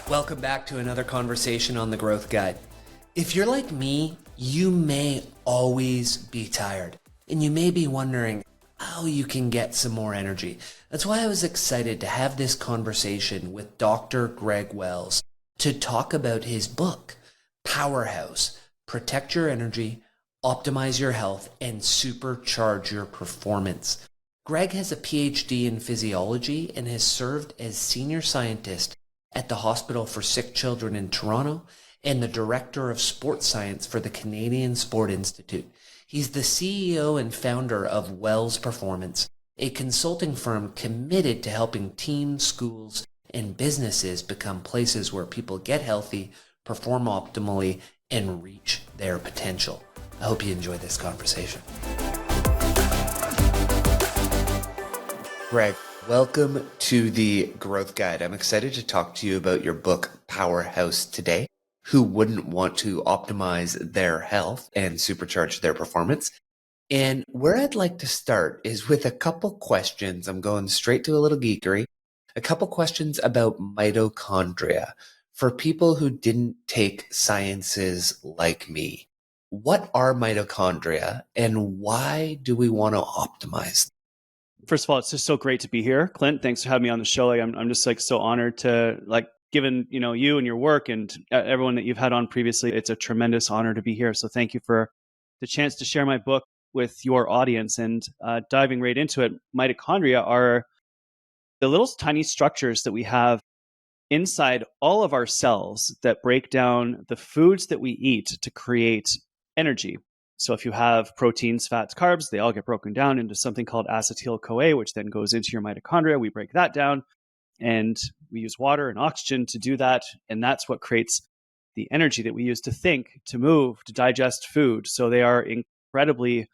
Welcome back to another conversation on the Growth Guide. If you're like me, you may always be tired, and you may be wondering how you can get some more energy. That's why I was excited to have this conversation with Dr. Greg Wells to talk about his book, Powerhouse: Protect Your Energy, Optimize Your Health, and Supercharge Your Performance. Greg has a PhD in physiology and has served as senior scientist at the Hospital for Sick Children in Toronto and the Director of Sports Science for the Canadian Sport Institute. He's the CEO and founder of Wells Performance, a consulting firm committed to helping teams, schools, and businesses become places where people get healthy, perform optimally, and reach their potential. I hope you enjoy this conversation. Greg, welcome to the Growth Guide. I'm excited to talk to you about your book, Powerhouse, today. Who wouldn't want to optimize their health and supercharge their performance? And where I'd like to start is with a couple questions. I'm going straight to a little geekery. A couple questions about mitochondria for people who didn't take sciences like me. What are mitochondria and why do we want to optimize them? First of all, it's just so great to be here, Clint. Thanks for having me on the show. I'm just so honored to given you and your work and everyone that you've had on previously. It's a tremendous honor to be here. So thank you for the chance to share my book with your audience. And diving right into it, mitochondria are the little tiny structures that we have inside all of our cells that break down the foods that we eat to create energy. So if you have proteins, fats, carbs, they all get broken down into something called acetyl-CoA, which then goes into your mitochondria. We break that down and we use water and oxygen to do that. And that's what creates the energy that we use to think, to move, to digest food. So they are incredibly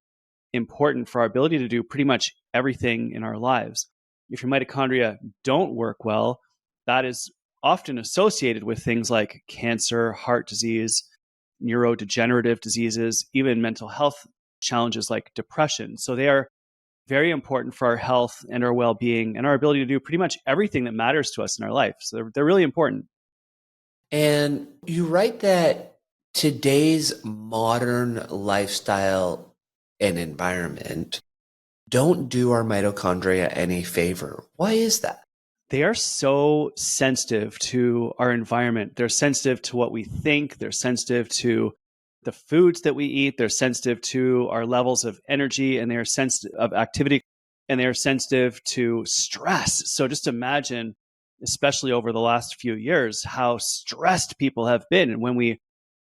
important for our ability to do pretty much everything in our lives. If your mitochondria don't work well, that is often associated with things like cancer, heart disease, neurodegenerative diseases, even mental health challenges like depression. So they are very important for our health and our well-being and our ability to do pretty much everything that matters to us in our life. So they're really important. And you write that today's modern lifestyle and environment don't do our mitochondria any favor. Why is that? They are so sensitive to our environment. They're sensitive to what we think. They're sensitive to the foods that we eat. They're sensitive to our levels of energy, and they are sensitive of activity, and they are sensitive to stress. So just imagine, especially over the last few years, how stressed people have been. And when we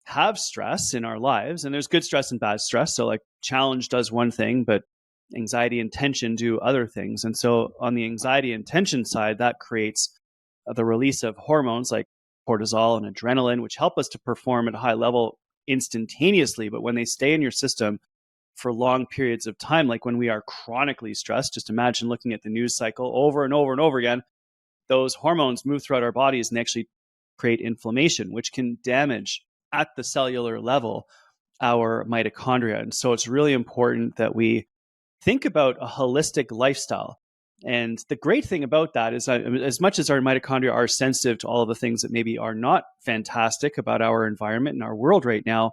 have stress in our lives, and there's good stress and bad stress. So like challenge does one thing, but anxiety and tension do other things. And so on the anxiety and tension side, that creates the release of hormones like cortisol and adrenaline, which help us to perform at a high level instantaneously. But when they stay in your system for long periods of time, like when we are chronically stressed, just imagine looking at the news cycle over and over and over again, those hormones move throughout our bodies and actually create inflammation, which can damage at the cellular level our mitochondria. And so it's really important that we think about a holistic lifestyle. And the great thing about that is as much as our mitochondria are sensitive to all of the things that maybe are not fantastic about our environment and our world right now,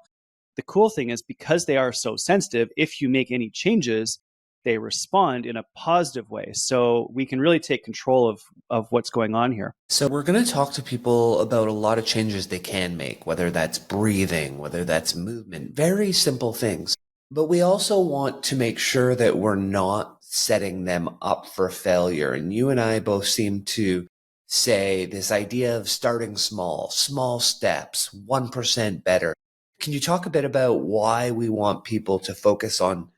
the cool thing is because they are so sensitive, if you make any changes, they respond in a positive way. So we can really take control of what's going on here. So we're going to talk to people about a lot of changes they can make, whether that's breathing, whether that's movement, very simple things. But we also want to make sure that we're not setting them up for failure. And you and I both seem to say this idea of starting small steps, 1% better. Can you talk a bit about why we want people to focus on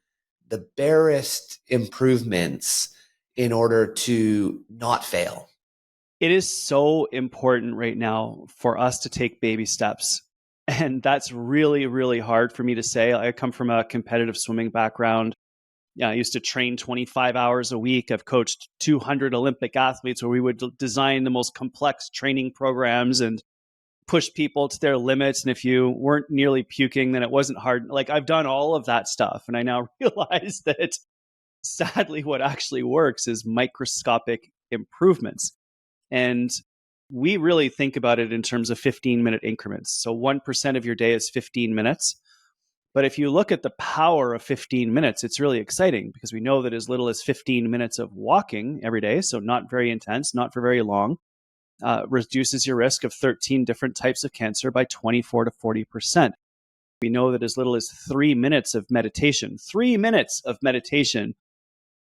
the barest improvements in order to not fail? It is so important right now for us to take baby steps. And that's really, really hard for me to say. I come from a competitive swimming background. I used to train 25 hours a week. I've coached 200 Olympic athletes where we would design the most complex training programs and push people to their limits. And if you weren't nearly puking, then it wasn't hard. Like I've done all of that stuff. And I now realize that sadly, what actually works is microscopic improvements. And we really think about it in terms of 15-minute increments. So 1% of your day is 15 minutes. But if you look at the power of 15 minutes, it's really exciting because we know that as little as 15 minutes of walking every day, so not very intense, not for very long, reduces your risk of 13 different types of cancer by 24 to 40%. We know that as little as 3 minutes of meditation, 3 minutes of meditation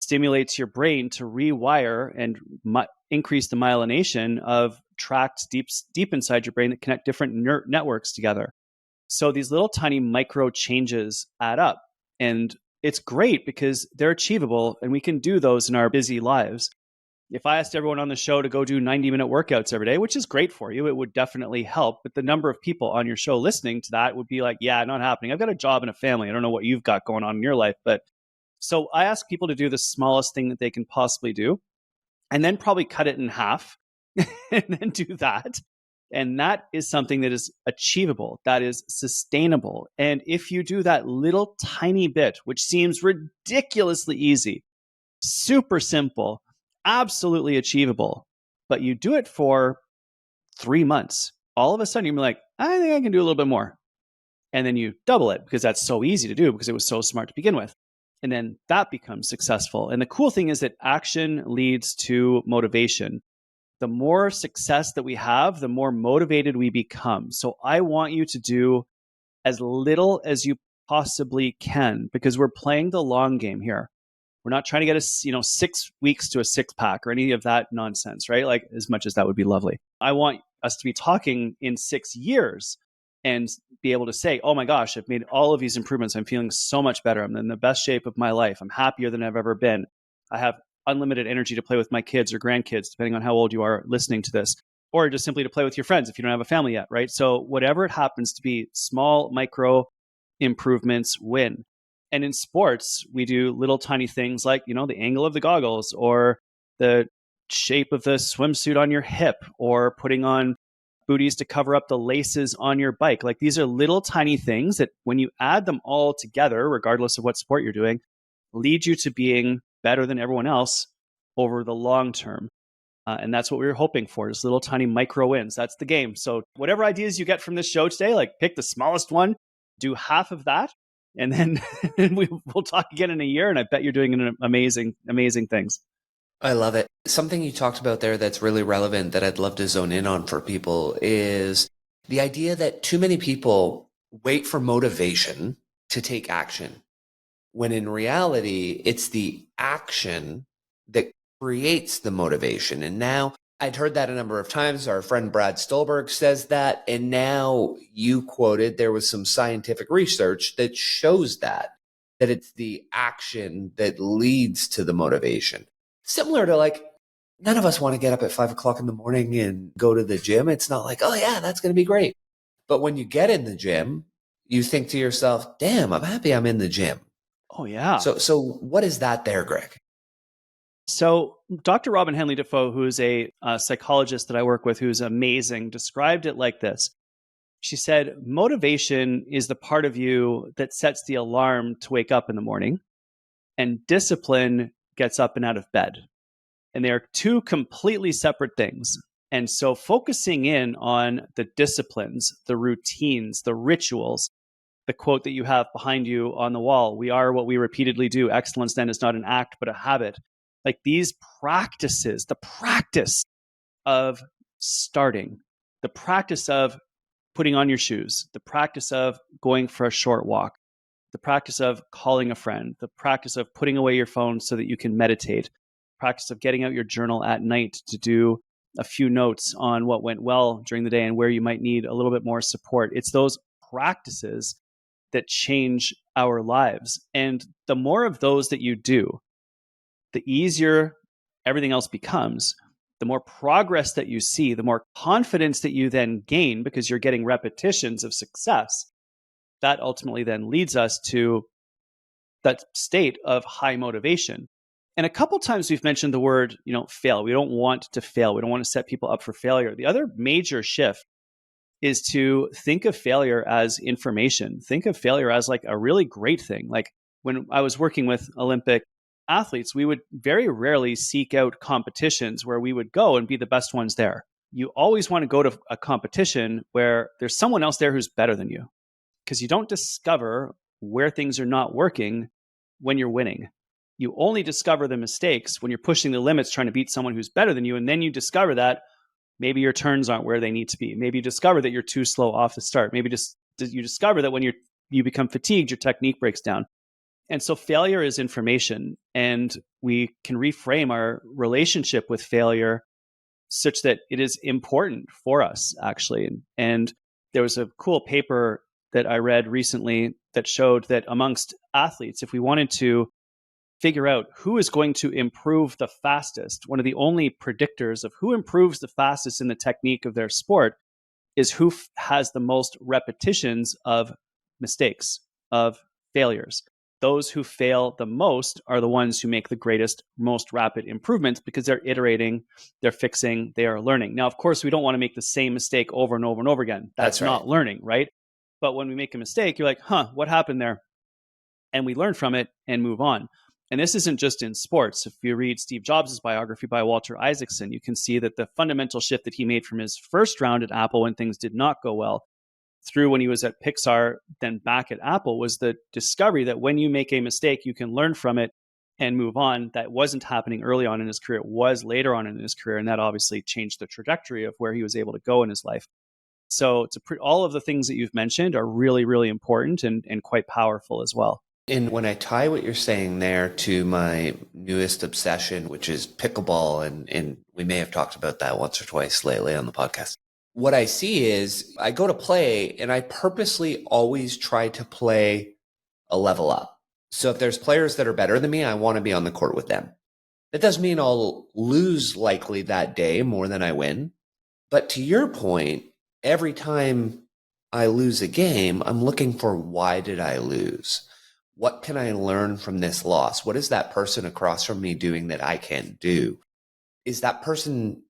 stimulates your brain to rewire and increase the myelination of tracts deep inside your brain that connect different networks together. So these little tiny micro changes add up. And it's great because they're achievable and we can do those in our busy lives. If I asked everyone on the show to go do 90-minute workouts every day, which is great for you, it would definitely help. But the number of people on your show listening to that would be like, yeah, not happening. I've got a job and a family. I don't know what you've got going on in your life. But so I ask people to do the smallest thing that they can possibly do and then probably cut it in half and then do that. And that is something that is achievable, that is sustainable. And if you do that little tiny bit, which seems ridiculously easy, super simple, absolutely achievable, but you do it for 3 months, all of a sudden you're like, I think I can do a little bit more. And then you double it because that's so easy to do because it was so smart to begin with. And then that becomes successful. And the cool thing is that action leads to motivation. The more success that we have, the more motivated we become. So I want you to do as little as you possibly can because we're playing the long game here. We're not trying to get 6 weeks to a six pack or any of that nonsense, right? Like as much as that would be lovely. I want us to be talking in 6 years and be able to say, oh my gosh, I've made all of these improvements. I'm feeling so much better. I'm in the best shape of my life. I'm happier than I've ever been. I have unlimited energy to play with my kids or grandkids, depending on how old you are listening to this, or just simply to play with your friends if you don't have a family yet, right? So whatever it happens to be, small micro improvements win. And in sports, we do little tiny things like, the angle of the goggles or the shape of the swimsuit on your hip or putting on booties to cover up the laces on your bike. Like these are little tiny things that when you add them all together, regardless of what sport you're doing, lead you to being better than everyone else over the long term. And that's what we were hoping for, is little tiny micro wins. That's the game. So whatever ideas you get from this show today, like pick the smallest one, do half of that, and then we'll talk again in a year. And I bet you're doing amazing, amazing things. I love it. Something you talked about there that's really relevant that I'd love to zone in on for people is the idea that too many people wait for motivation to take action, when in reality, it's the action that creates the motivation. And now I'd heard that a number of times. Our friend Brad Stolberg says that. And now you quoted, there was some scientific research that shows that it's the action that leads to the motivation. Similar to like, none of us want to get up at 5 o'clock in the morning and go to the gym. It's not like, oh yeah, that's going to be great. But when you get in the gym, you think to yourself, damn, I'm happy I'm in the gym. Oh yeah. So what is that there, Greg? So Dr. Robin Henley Defoe, who's a psychologist that I work with, who's amazing, described it like this. She said, motivation is the part of you that sets the alarm to wake up in the morning, and discipline gets up and out of bed. And they are two completely separate things. And so focusing in on the disciplines, the routines, the rituals, the quote that you have behind you on the wall, we are what we repeatedly do. Excellence then is not an act, but a habit. Like these practices, the practice of starting, the practice of putting on your shoes, the practice of going for a short walk, the practice of calling a friend, the practice of putting away your phone so that you can meditate, practice of getting out your journal at night to do a few notes on what went well during the day and where you might need a little bit more support. It's those practices that change our lives. And the more of those that you do, the easier everything else becomes. The more progress that you see, the more confidence that you then gain because you're getting repetitions of success. That ultimately then leads us to that state of high motivation. And a couple times we've mentioned the word, fail. We don't want to fail. We don't want to set people up for failure. The other major shift is to think of failure as information. Think of failure as like a really great thing. Like when I was working with Olympic athletes, we would very rarely seek out competitions where we would go and be the best ones there. you always want to go to a competition where there's someone else there who's better than you, because you don't discover where things are not working when you're winning. You only discover the mistakes when you're pushing the limits, trying to beat someone who's better than you. And then you discover that maybe your turns aren't where they need to be. Maybe you discover that you're too slow off the start. Maybe just you discover that when you become fatigued, your technique breaks down. And so failure is information, and we can reframe our relationship with failure such that it is important for us, actually. And there was a cool paper that I read recently that showed that amongst athletes, if we wanted to figure out who is going to improve the fastest, one of the only predictors of who improves the fastest in the technique of their sport is who has the most repetitions of mistakes, of failures. Those who fail the most are the ones who make the greatest, most rapid improvements, because they're iterating, they're fixing, they are learning. Now, of course, we don't want to make the same mistake over and over and over again. That's right. not learning, right? But when we make a mistake, you're like, what happened there? And we learn from it and move on. And this isn't just in sports. If you read Steve Jobs' biography by Walter Isaacson, you can see that the fundamental shift that he made from his first round at Apple when things did not go well through when he was at Pixar, then back at Apple, was the discovery that when you make a mistake, you can learn from it and move on. That wasn't happening early on in his career. It was later on in his career. And that obviously changed the trajectory of where he was able to go in his life. So all of the things that you've mentioned are really, really important and quite powerful as well. And when I tie what you're saying there to my newest obsession, which is pickleball, and we may have talked about that once or twice lately on the podcast. What I see is I go to play and I purposely always try to play a level up. So if there's players that are better than me, I want to be on the court with them. That doesn't mean I'll lose likely that day more than I win. But to your point, every time I lose a game, I'm looking for, why did I lose? What can I learn from this loss? What is that person across from me doing that I can't do? Is that person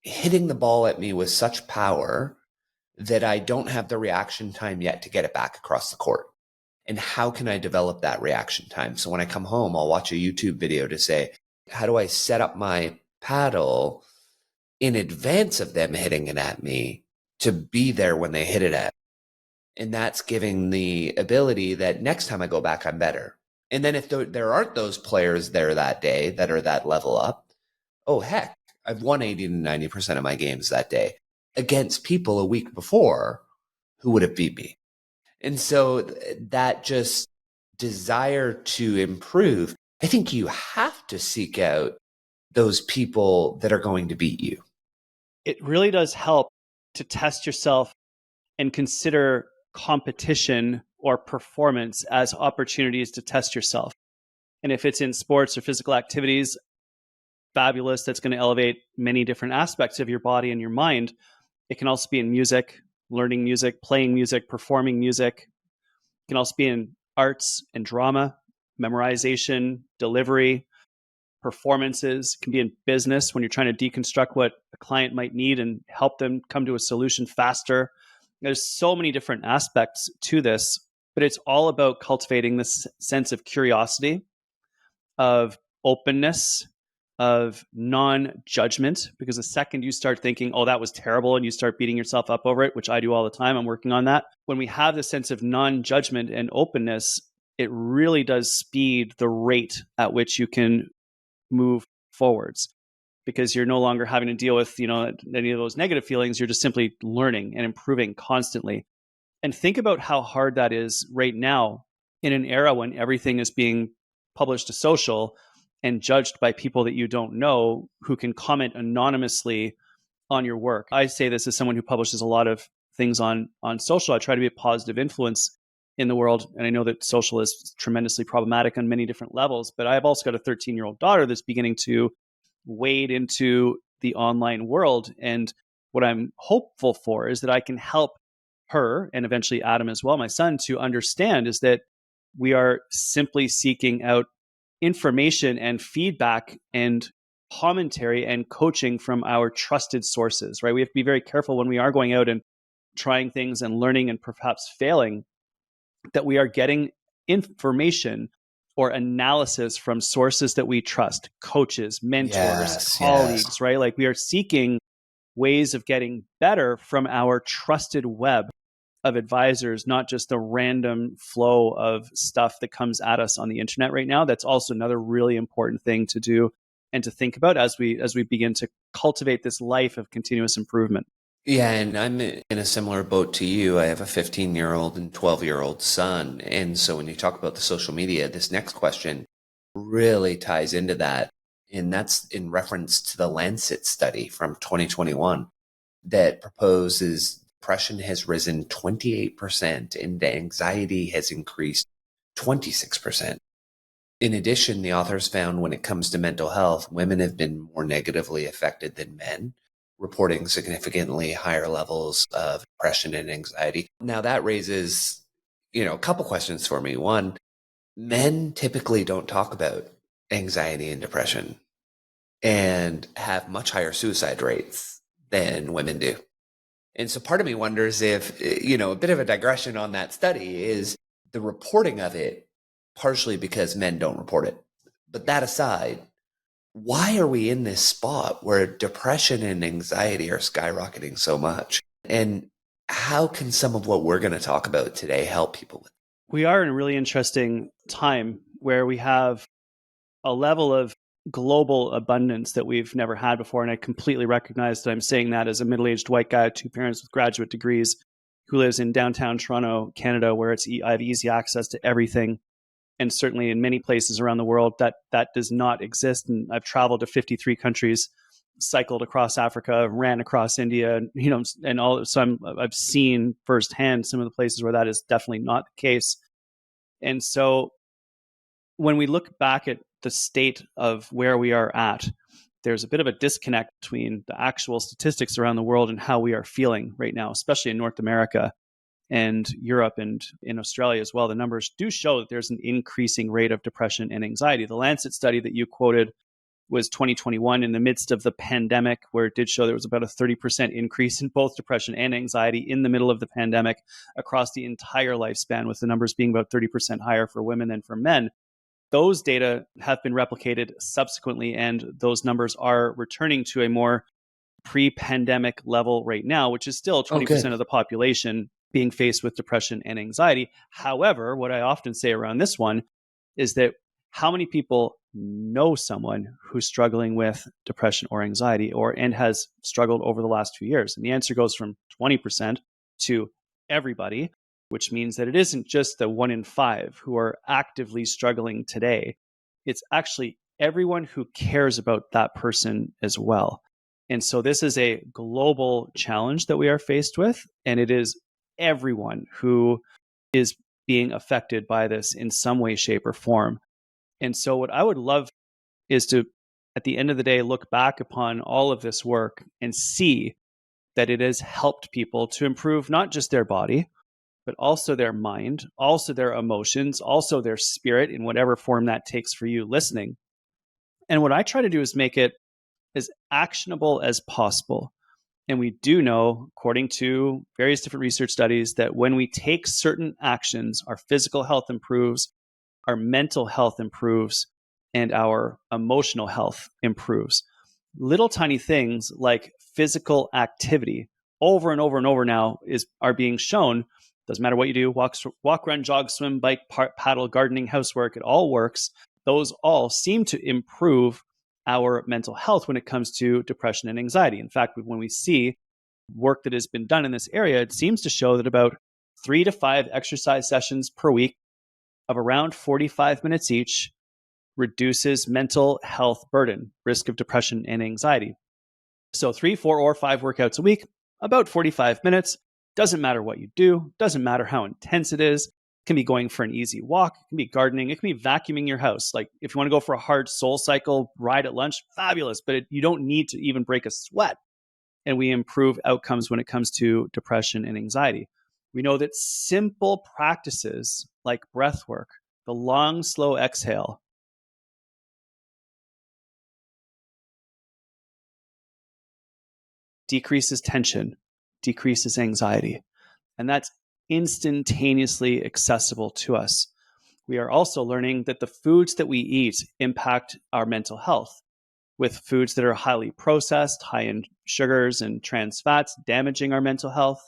hitting the ball at me with such power that I don't have the reaction time yet to get it back across the court? And how can I develop that reaction time? So when I come home, I'll watch a YouTube video to say, how do I set up my paddle in advance of them hitting it at me to be there when they hit it at me? And that's giving the ability that next time I go back, I'm better. And then if there aren't those players there that day that are that level up, oh, heck, I've won 80 to 90% of my games that day against people a week before who would have beat me. And so that just desire to improve, I think you have to seek out those people that are going to beat you. It really does help to test yourself and consider competition or performance as opportunities to test yourself. And if it's in sports or physical activities, fabulous. That's going to elevate many different aspects of your body and your mind. It can also be in music, learning music, playing music, performing music. It can also be in arts and drama, memorization, delivery, performances. It can be in business when you're trying to deconstruct what a client might need and help them come to a solution faster. There's so many different aspects to this, but it's all about cultivating this sense of curiosity, of openness, of non-judgment, because the second you start thinking, oh, that was terrible, and you start beating yourself up over it, which I do all the time, I'm working on that. When we have the sense of non-judgment and openness, it really does speed the rate at which you can move forwards, because you're no longer having to deal with, any of those negative feelings. You're just simply learning and improving constantly. And think about how hard that is right now in an era when everything is being published to social and judged by people that you don't know, who can comment anonymously on your work. I say this as someone who publishes a lot of things on social. I try to be a positive influence in the world. And I know that social is tremendously problematic on many different levels, but I've also got a 13-year-old daughter that's beginning to wade into the online world. And what I'm hopeful for is that I can help her, and eventually Adam as well, my son, to understand is that we are simply seeking out information and feedback and commentary and coaching from our trusted sources, right? We have to be very careful when we are going out and trying things and learning and perhaps failing, that we are getting information or analysis from sources that we trust, coaches, mentors, colleagues, right? Like we are seeking ways of getting better from our trusted web of advisors, not just the random flow of stuff that comes at us on the internet right now. That's also another really important thing to do and to think about as we begin to cultivate this life of continuous improvement. Yeah, and I'm in a similar boat to you. I have a 15-year-old and 12-year-old son. And so when you talk about the social media, this next question really ties into that. And that's in reference to the Lancet study from 2021 that proposes depression has risen 28% and anxiety has increased 26%. In addition, the authors found when it comes to mental health, women have been more negatively affected than men, reporting significantly higher levels of depression and anxiety. Now that raises, a couple questions for me. One, men typically don't talk about anxiety and depression and have much higher suicide rates than women do. And so part of me wonders if, a bit of a digression on that study is the reporting of it, partially because men don't report it. But that aside, why are we in this spot where depression and anxiety are skyrocketing so much? And how can some of what we're going to talk about today help people with? We are in a really interesting time where we have a level of global abundance that we've never had before. And I completely recognize that I'm saying that as a middle-aged white guy, 2 parents with graduate degrees who lives in downtown Toronto, Canada, where I have easy access to everything. And certainly in many places around the world that does not exist. And I've traveled to 53 countries, cycled across Africa, ran across India, and all. So I've seen firsthand some of the places where that is definitely not the case. And so when we look back at the state of where we are at, there's a bit of a disconnect between the actual statistics around the world and how we are feeling right now, especially in North America and Europe and in Australia as well. The numbers do show that there's an increasing rate of depression and anxiety. The Lancet study that you quoted was 2021 in the midst of the pandemic, where it did show there was about a 30% increase in both depression and anxiety in the middle of the pandemic across the entire lifespan, with the numbers being about 30% higher for women than for men. Those data have been replicated subsequently, and those numbers are returning to a more pre-pandemic level right now, which is still 20% of the population being faced with depression and anxiety. However, what I often say around this one is that how many people know someone who's struggling with depression or anxiety and has struggled over the last 2 years? And the answer goes from 20% to everybody, which means that it isn't just the 1 in 5 who are actively struggling today. It's actually everyone who cares about that person as well. And so this is a global challenge that we are faced with, and it is everyone who is being affected by this in some way, shape, or form. And so what I would love is to, at the end of the day, look back upon all of this work and see that it has helped people to improve not just their body, but also their mind, also their emotions, also their spirit in whatever form that takes for you listening. And what I try to do is make it as actionable as possible. And we do know, according to various different research studies, that when we take certain actions, our physical health improves, our mental health improves, and our emotional health improves. Little tiny things like physical activity over and over and over now are being shown. Doesn't matter what you do, walk, run, jog, swim, bike, paddle, gardening, housework, it all works. Those all seem to improve our mental health when it comes to depression and anxiety. In fact, when we see work that has been done in this area, it seems to show that about 3 to 5 exercise sessions per week of around 45 minutes each reduces mental health burden, risk of depression and anxiety. So 3, 4, or 5 workouts a week, about 45 minutes. Doesn't matter what you do. Doesn't matter how intense it is. It can be going for an easy walk. It can be gardening. It can be vacuuming your house. Like if you want to go for a hard soul cycle ride at lunch, fabulous. But you don't need to even break a sweat. And we improve outcomes when it comes to depression and anxiety. We know that simple practices like breath work, the long, slow exhale, decreases tension, decreases anxiety. And that's instantaneously accessible to us. We are also learning that the foods that we eat impact our mental health, with foods that are highly processed, high in sugars and trans fats damaging our mental health.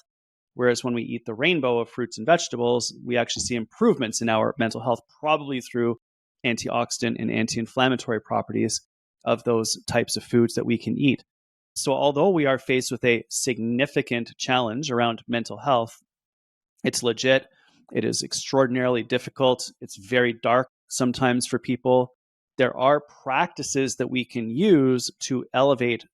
Whereas when we eat the rainbow of fruits and vegetables, we actually see improvements in our mental health, probably through antioxidant and anti-inflammatory properties of those types of foods that we can eat. So although we are faced with a significant challenge around mental health, it's legit. It is extraordinarily difficult. It's very dark sometimes for people. There are practices that we can use to elevate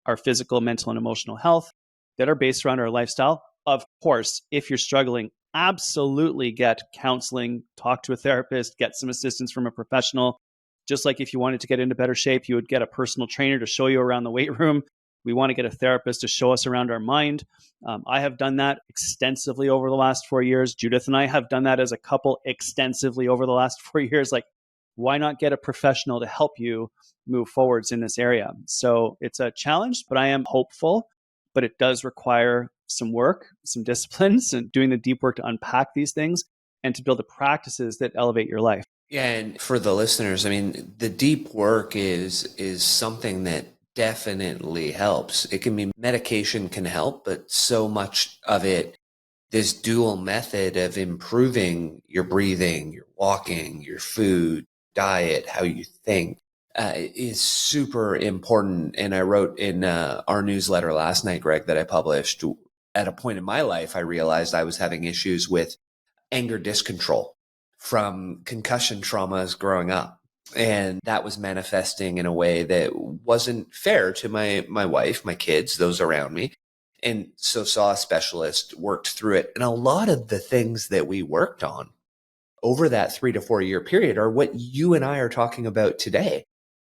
our physical, mental, and emotional health that are based around our lifestyle. Of course, if you're struggling, absolutely get counseling, talk to a therapist, get some assistance from a professional. Just like if you wanted to get into better shape, you would get a personal trainer to show you around the weight room. We want to get a therapist to show us around our mind. I have done that extensively over the last 4 years. Judith and I have done that as a couple extensively over the last 4 years. Like, why not get a professional to help you move forwards in this area? So it's a challenge, but I am hopeful. But it does require some work, some disciplines, and doing the deep work to unpack these things and to build the practices that elevate your life. Yeah, and for the listeners, I mean, the deep work is something that definitely helps. It can be medication can help, but so much of it, this dual method of improving your breathing, your walking, your food, diet, how you think, is super important. And I wrote in our newsletter last night, Greg, that I published, at a point in my life, I realized I was having issues with anger discontrol from concussion traumas growing up. And that was manifesting in a way that wasn't fair to my wife, my kids, those around me. And so saw a specialist, worked through it. And a lot of the things that we worked on over that 3 to 4 year period are what you and I are talking about today.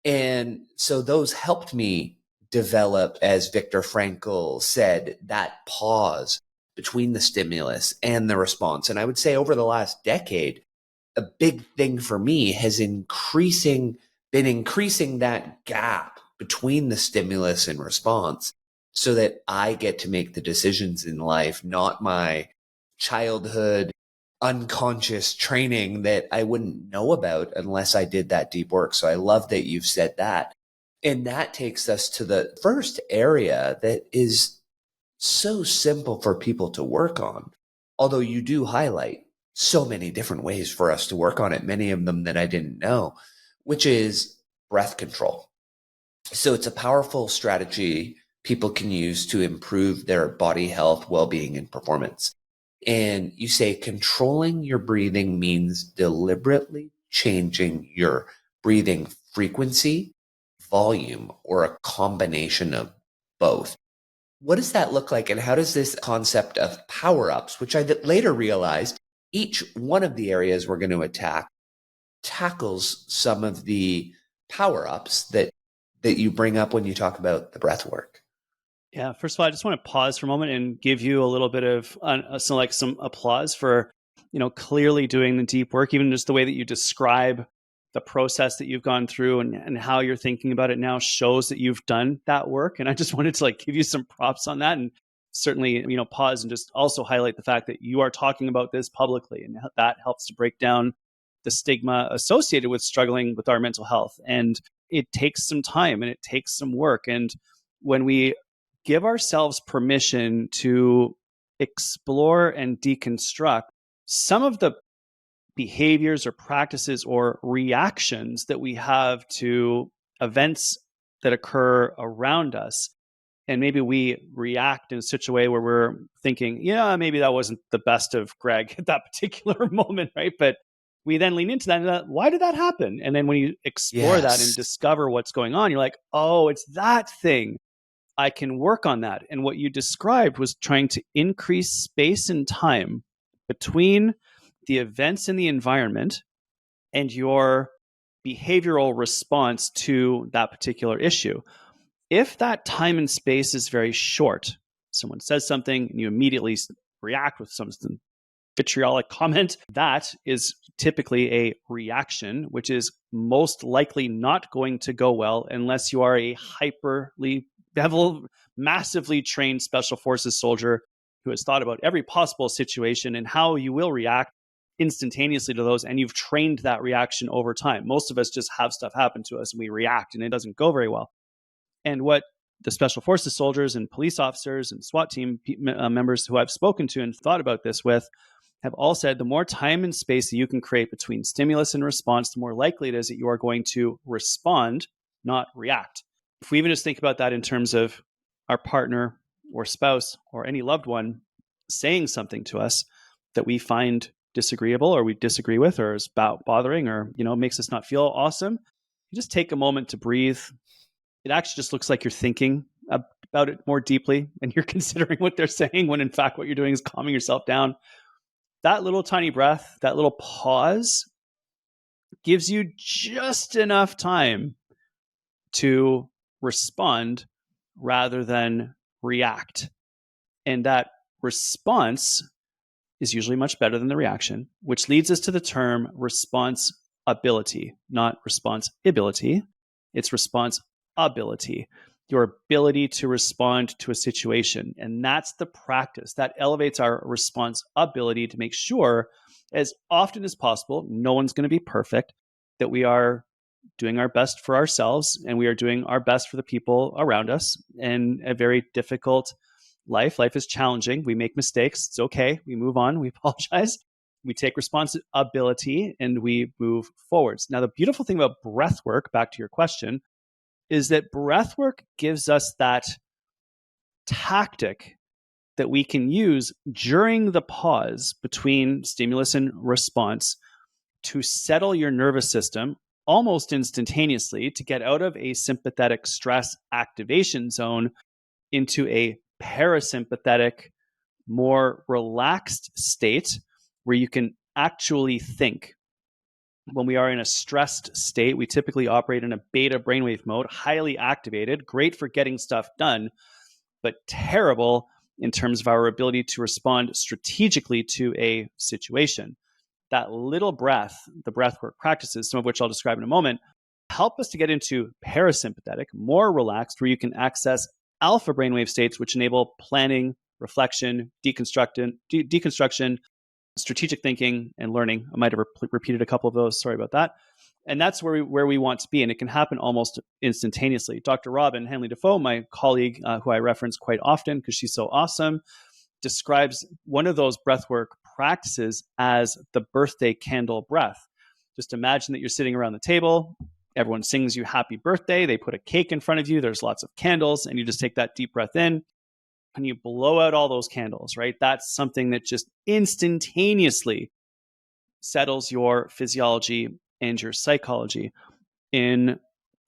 And so those helped me develop, as Viktor Frankl said, that pause between the stimulus and the response. And I would say over the last decade, a big thing for me has been increasing that gap between the stimulus and response so that I get to make the decisions in life, not my childhood unconscious training that I wouldn't know about unless I did that deep work. So I love that you've said that. And that takes us to the first area that is so simple for people to work on. Although you do highlight so many different ways for us to work on it, many of them that I didn't know, which is breath control. So it's a powerful strategy people can use to improve their body health, well-being, and performance. And you say controlling your breathing means deliberately changing your breathing frequency, volume, or a combination of both. What does that look like? And how does this concept of power-ups, which I later realized each one of the areas we're going to attack tackles some of the power-ups that you bring up when you talk about the breath work? Yeah, first of all, I just want to pause for a moment and give you a little bit of some applause for, clearly doing the deep work, even just the way that you describe the process that you've gone through and how you're thinking about it now shows that you've done that work. And I just wanted to give you some props on that, and certainly, pause and just also highlight the fact that you are talking about this publicly, and that helps to break down the stigma associated with struggling with our mental health. And it takes some time and it takes some work. And when we give ourselves permission to explore and deconstruct some of the behaviors or practices or reactions that we have to events that occur around us, and maybe we react in such a way where we're thinking, yeah, maybe that wasn't the best of Greg at that particular moment, right? But we then lean into that and why did that happen? And then when you explore that and discover what's going on, you're like, oh, it's that thing. I can work on that. And what you described was trying to increase space and time between the events in the environment and your behavioral response to that particular issue. If that time and space is very short, someone says something and you immediately react with some vitriolic comment, that is typically a reaction, which is most likely not going to go well unless you are a massively trained special forces soldier who has thought about every possible situation and how you will react instantaneously to those, and you've trained that reaction over time. Most of us just have stuff happen to us and we react and it doesn't go very well. And what the special forces soldiers and police officers and SWAT team members who I've spoken to and thought about this with have all said the more time and space that you can create between stimulus and response, the more likely it is that you are going to respond, not react. If we even just think about that in terms of our partner or spouse or any loved one saying something to us that we find disagreeable or we disagree with or is bothering or, makes us not feel awesome, you just take a moment to breathe. It actually just looks like you're thinking about it more deeply and you're considering what they're saying when in fact what you're doing is calming yourself down. That little tiny breath, that little pause gives you just enough time to respond rather than react. And that response is usually much better than the reaction, which leads us to the term responsibility, not responsibility. It's responsibility, your ability to respond to a situation. And that's the practice that elevates our responsibility to make sure, as often as possible, no one's going to be perfect, that we are doing our best for ourselves and we are doing our best for the people around us in a very difficult life. Life is challenging. We make mistakes. It's okay. We move on. We apologize. We take responsibility and we move forwards. Now, the beautiful thing about breath work, back to your question, is that breath work gives us that tactic that we can use during the pause between stimulus and response to settle your nervous system almost instantaneously to get out of a sympathetic stress activation zone into a parasympathetic, more relaxed state where you can actually think. When we are in a stressed state, we typically operate in a beta brainwave mode, highly activated, great for getting stuff done, but terrible in terms of our ability to respond strategically to a situation. That little breath, the breathwork practices, some of which I'll describe in a moment, help us to get into parasympathetic, more relaxed, where you can access alpha brainwave states, which enable planning, reflection, deconstruction, strategic thinking, and learning. I might have repeated a couple of those. Sorry about that. And that's where we want to be. And it can happen almost instantaneously. Dr. Robin Henley-Defoe, my colleague, who I reference quite often because she's so awesome, describes one of those breathwork practices as the birthday candle breath. Just imagine that you're sitting around the table. Everyone sings you happy birthday. They put a cake in front of you. There's lots of candles, and you just take that deep breath in and you blow out all those candles, right? That's something that just instantaneously settles your physiology and your psychology. In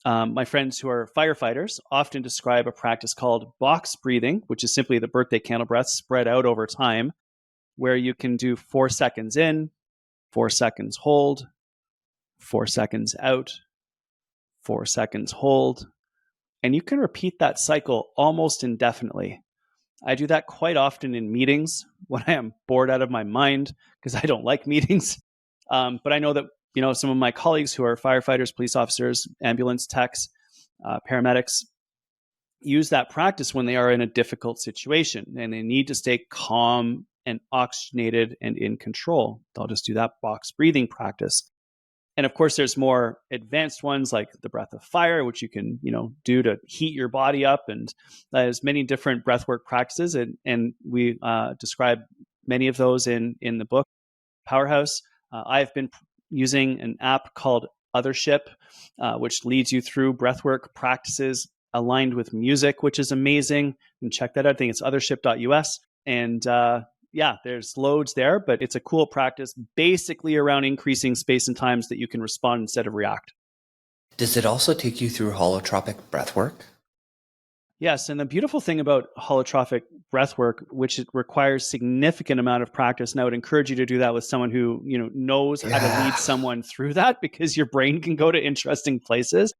my friends who are firefighters often describe a practice called box breathing, which is simply the birthday candle breath spread out over time, where you can do 4 seconds in, 4 seconds hold, 4 seconds out, 4 seconds hold. And you can repeat that cycle almost indefinitely. I do that quite often in meetings when I am bored out of my mind because I don't like meetings. But I know that some of my colleagues who are firefighters, police officers, ambulance techs, paramedics use that practice when they are in a difficult situation and they need to stay calm and oxygenated and in control. They'll just do that box breathing practice. And of course, there's more advanced ones like the breath of fire, which you can, do to heat your body up. And there's many different breathwork practices. And we describe many of those in the book, Powerhouse. I've been using an app called Othership, which leads you through breathwork practices aligned with music, which is amazing. You can check that out. I think it's othership.us. And there's loads there, but it's a cool practice basically around increasing space and times that you can respond instead of react. Does it also take you through holotropic breathwork? Yes, and the beautiful thing about holotropic breathwork, which it requires significant amount of practice, and I would encourage you to do that with someone who knows how to lead someone through that, because your brain can go to interesting places.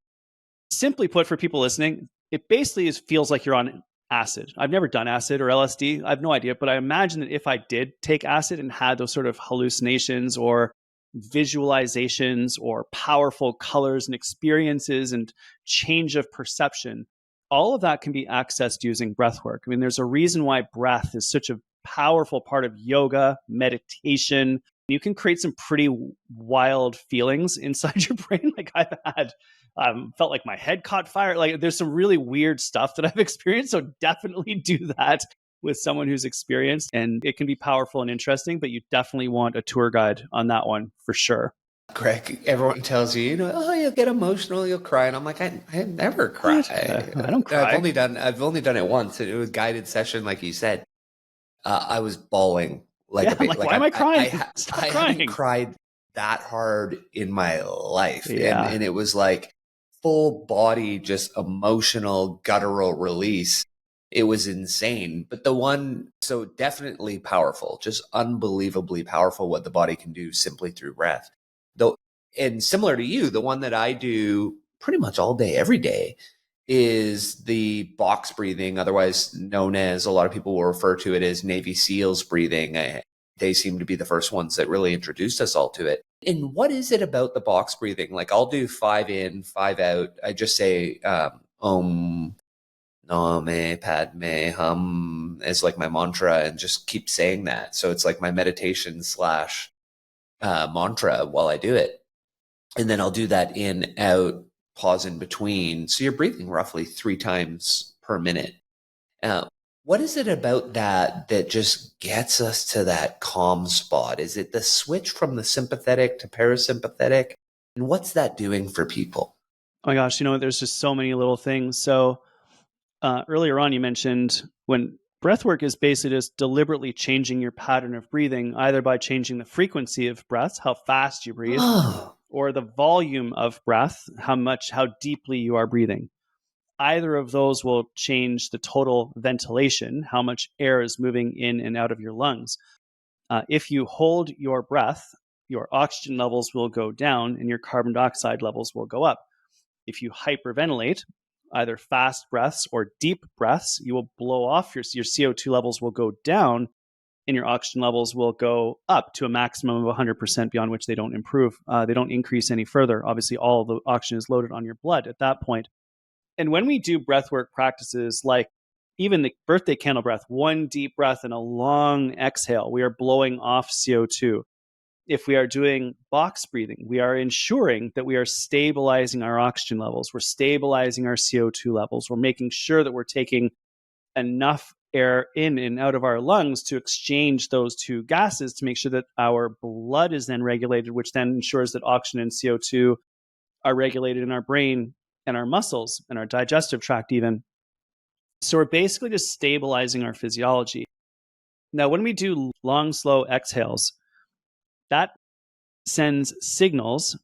Simply put, for people listening, it basically feels like you're on acid. I've never done acid or LSD. I have no idea, but I imagine that if I did take acid and had those sort of hallucinations or visualizations or powerful colors and experiences and change of perception, all of that can be accessed using breath work. I mean, there's a reason why breath is such a powerful part of yoga, meditation, you can create some pretty wild feelings inside your brain. Like I've had, felt like my head caught fire. Like there's some really weird stuff that I've experienced. So definitely do that with someone who's experienced, and it can be powerful and interesting, but you definitely want a tour guide on that one for sure. Greg, everyone tells you, oh, you'll get emotional, you'll cry, and I'm like, I never cry. I don't cry. I've only done it once. It was a guided session, like you said. I was bawling like a baby. Like, why am I crying? I haven't cried that hard in my life, and it was like full body, just emotional, guttural release. It was insane. But so definitely powerful, just unbelievably powerful what the body can do simply through breath. Though, and similar to you, the one that I do pretty much all day, every day, is the box breathing, otherwise known as, a lot of people will refer to it as Navy SEALs breathing. They seem to be the first ones that really introduced us all to it. And what is it about the box breathing? Like I'll do 5 in, 5 out. I just say Om, Name, Padme, Hum as like my mantra, and just keep saying that. So it's like my meditation slash mantra while I do it. And then I'll do that in, out, pause in between. So you're breathing roughly 3 times per minute. What is it about that just gets us to that calm spot? Is it the switch from the sympathetic to parasympathetic? And what's that doing for people? Oh my gosh, there's just so many little things. So earlier on, you mentioned when breathwork is basically just deliberately changing your pattern of breathing, either by changing the frequency of breaths, how fast you breathe, or the volume of breath, how deeply you are breathing. Either of those will change the total ventilation, how much air is moving in and out of your lungs. If you hold your breath, your oxygen levels will go down and your carbon dioxide levels will go up. If you hyperventilate, either fast breaths or deep breaths, you will blow off your CO2 levels will go down and your oxygen levels will go up to a maximum of 100%, beyond which they don't improve. They don't increase any further. Obviously, all the oxygen is loaded on your blood at that point. And when we do breathwork practices, like even the birthday candle breath, 1 deep breath and a long exhale, we are blowing off CO2. If we are doing box breathing, we are ensuring that we are stabilizing our oxygen levels. We're stabilizing our CO2 levels. We're making sure that we're taking enough air in and out of our lungs to exchange those 2 gases to make sure that our blood is then regulated, which then ensures that oxygen and CO2 are regulated in our brain and our muscles and our digestive tract even. So we're basically just stabilizing our physiology. Now, when we do long, slow exhales, that sends signals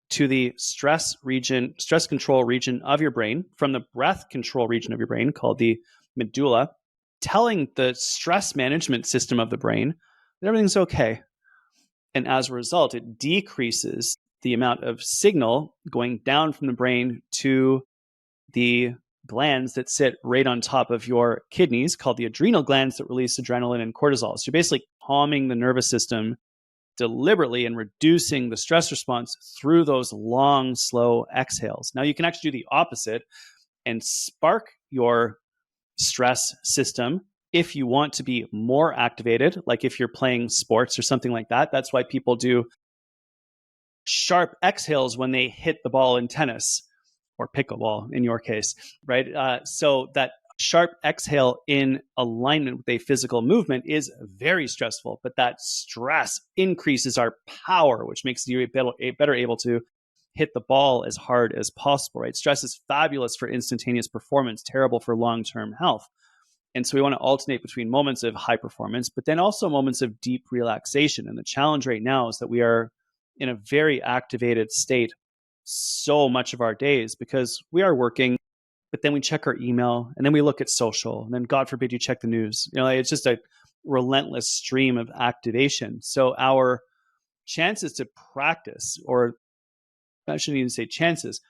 to the stress control region of your brain from the breath control region of your brain called the medulla, telling the stress management system of the brain that everything's okay. And as a result, it decreases the amount of signal going down from the brain to the glands that sit right on top of your kidneys, called the adrenal glands, that release adrenaline and cortisol. So you're basically calming the nervous system deliberately and reducing the stress response through those long, slow exhales. Now you can actually do the opposite and spark your stress system if you want to be more activated, like if you're playing sports or something like that. That's why people do sharp exhales when they hit the ball in tennis or pickleball in your case, right? So that sharp exhale in alignment with a physical movement is very stressful, but that stress increases our power, which makes you better able to hit the ball as hard as possible, right? Stress is fabulous for instantaneous performance, terrible for long-term health. And so we want to alternate between moments of high performance, but then also moments of deep relaxation. And the challenge right now is that we are in a very activated state so much of our days because we are working, but then we check our email and then we look at social, and then God forbid you check the news. It's just a relentless stream of activation. So our chances to practice, or I shouldn't even say chances,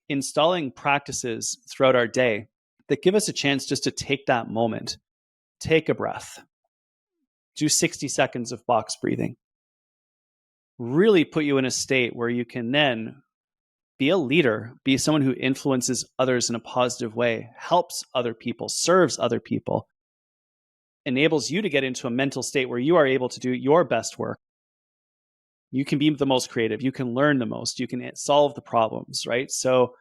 installing practices throughout our day that give us a chance just to take that moment, take a breath, do 60 seconds of box breathing, really put you in a state where you can then be a leader, be someone who influences others in a positive way, helps other people, serves other people, enables you to get into a mental state where you are able to do your best work you can be the most creative, you can learn the most, you can solve the problems, right? So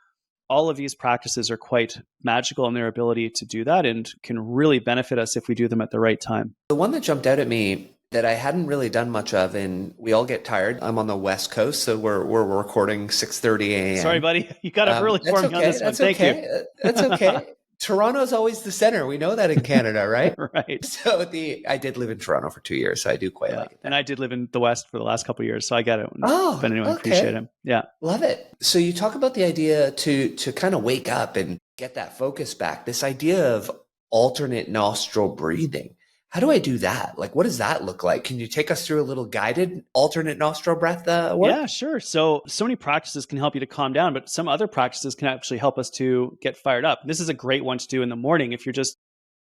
all of these practices are quite magical in their ability to do that and can really benefit us if we do them at the right time. The one that jumped out at me that I hadn't really done much of, and we all get tired. I'm on the West Coast, so we're recording 6:30 a.m. Sorry, buddy. You got up early for me on this one. Thank you. That's okay. Toronto's always the center. We know that in Canada, right? Right. So I did live in Toronto for 2 years, so I do quite like it. And I did live in the West for the last couple of years, so I get it. Oh, if anyone okay. appreciate him. Yeah. Love it. So you talk about the idea to kind of wake up and get that focus back. This idea of alternate nostril breathing. How do I do that? Like, what does that look like? Can you take us through a little guided alternate nostril breath work? Yeah, sure. So many practices can help you to calm down, but some other practices can actually help us to get fired up. This is a great one to do in the morning. If you're just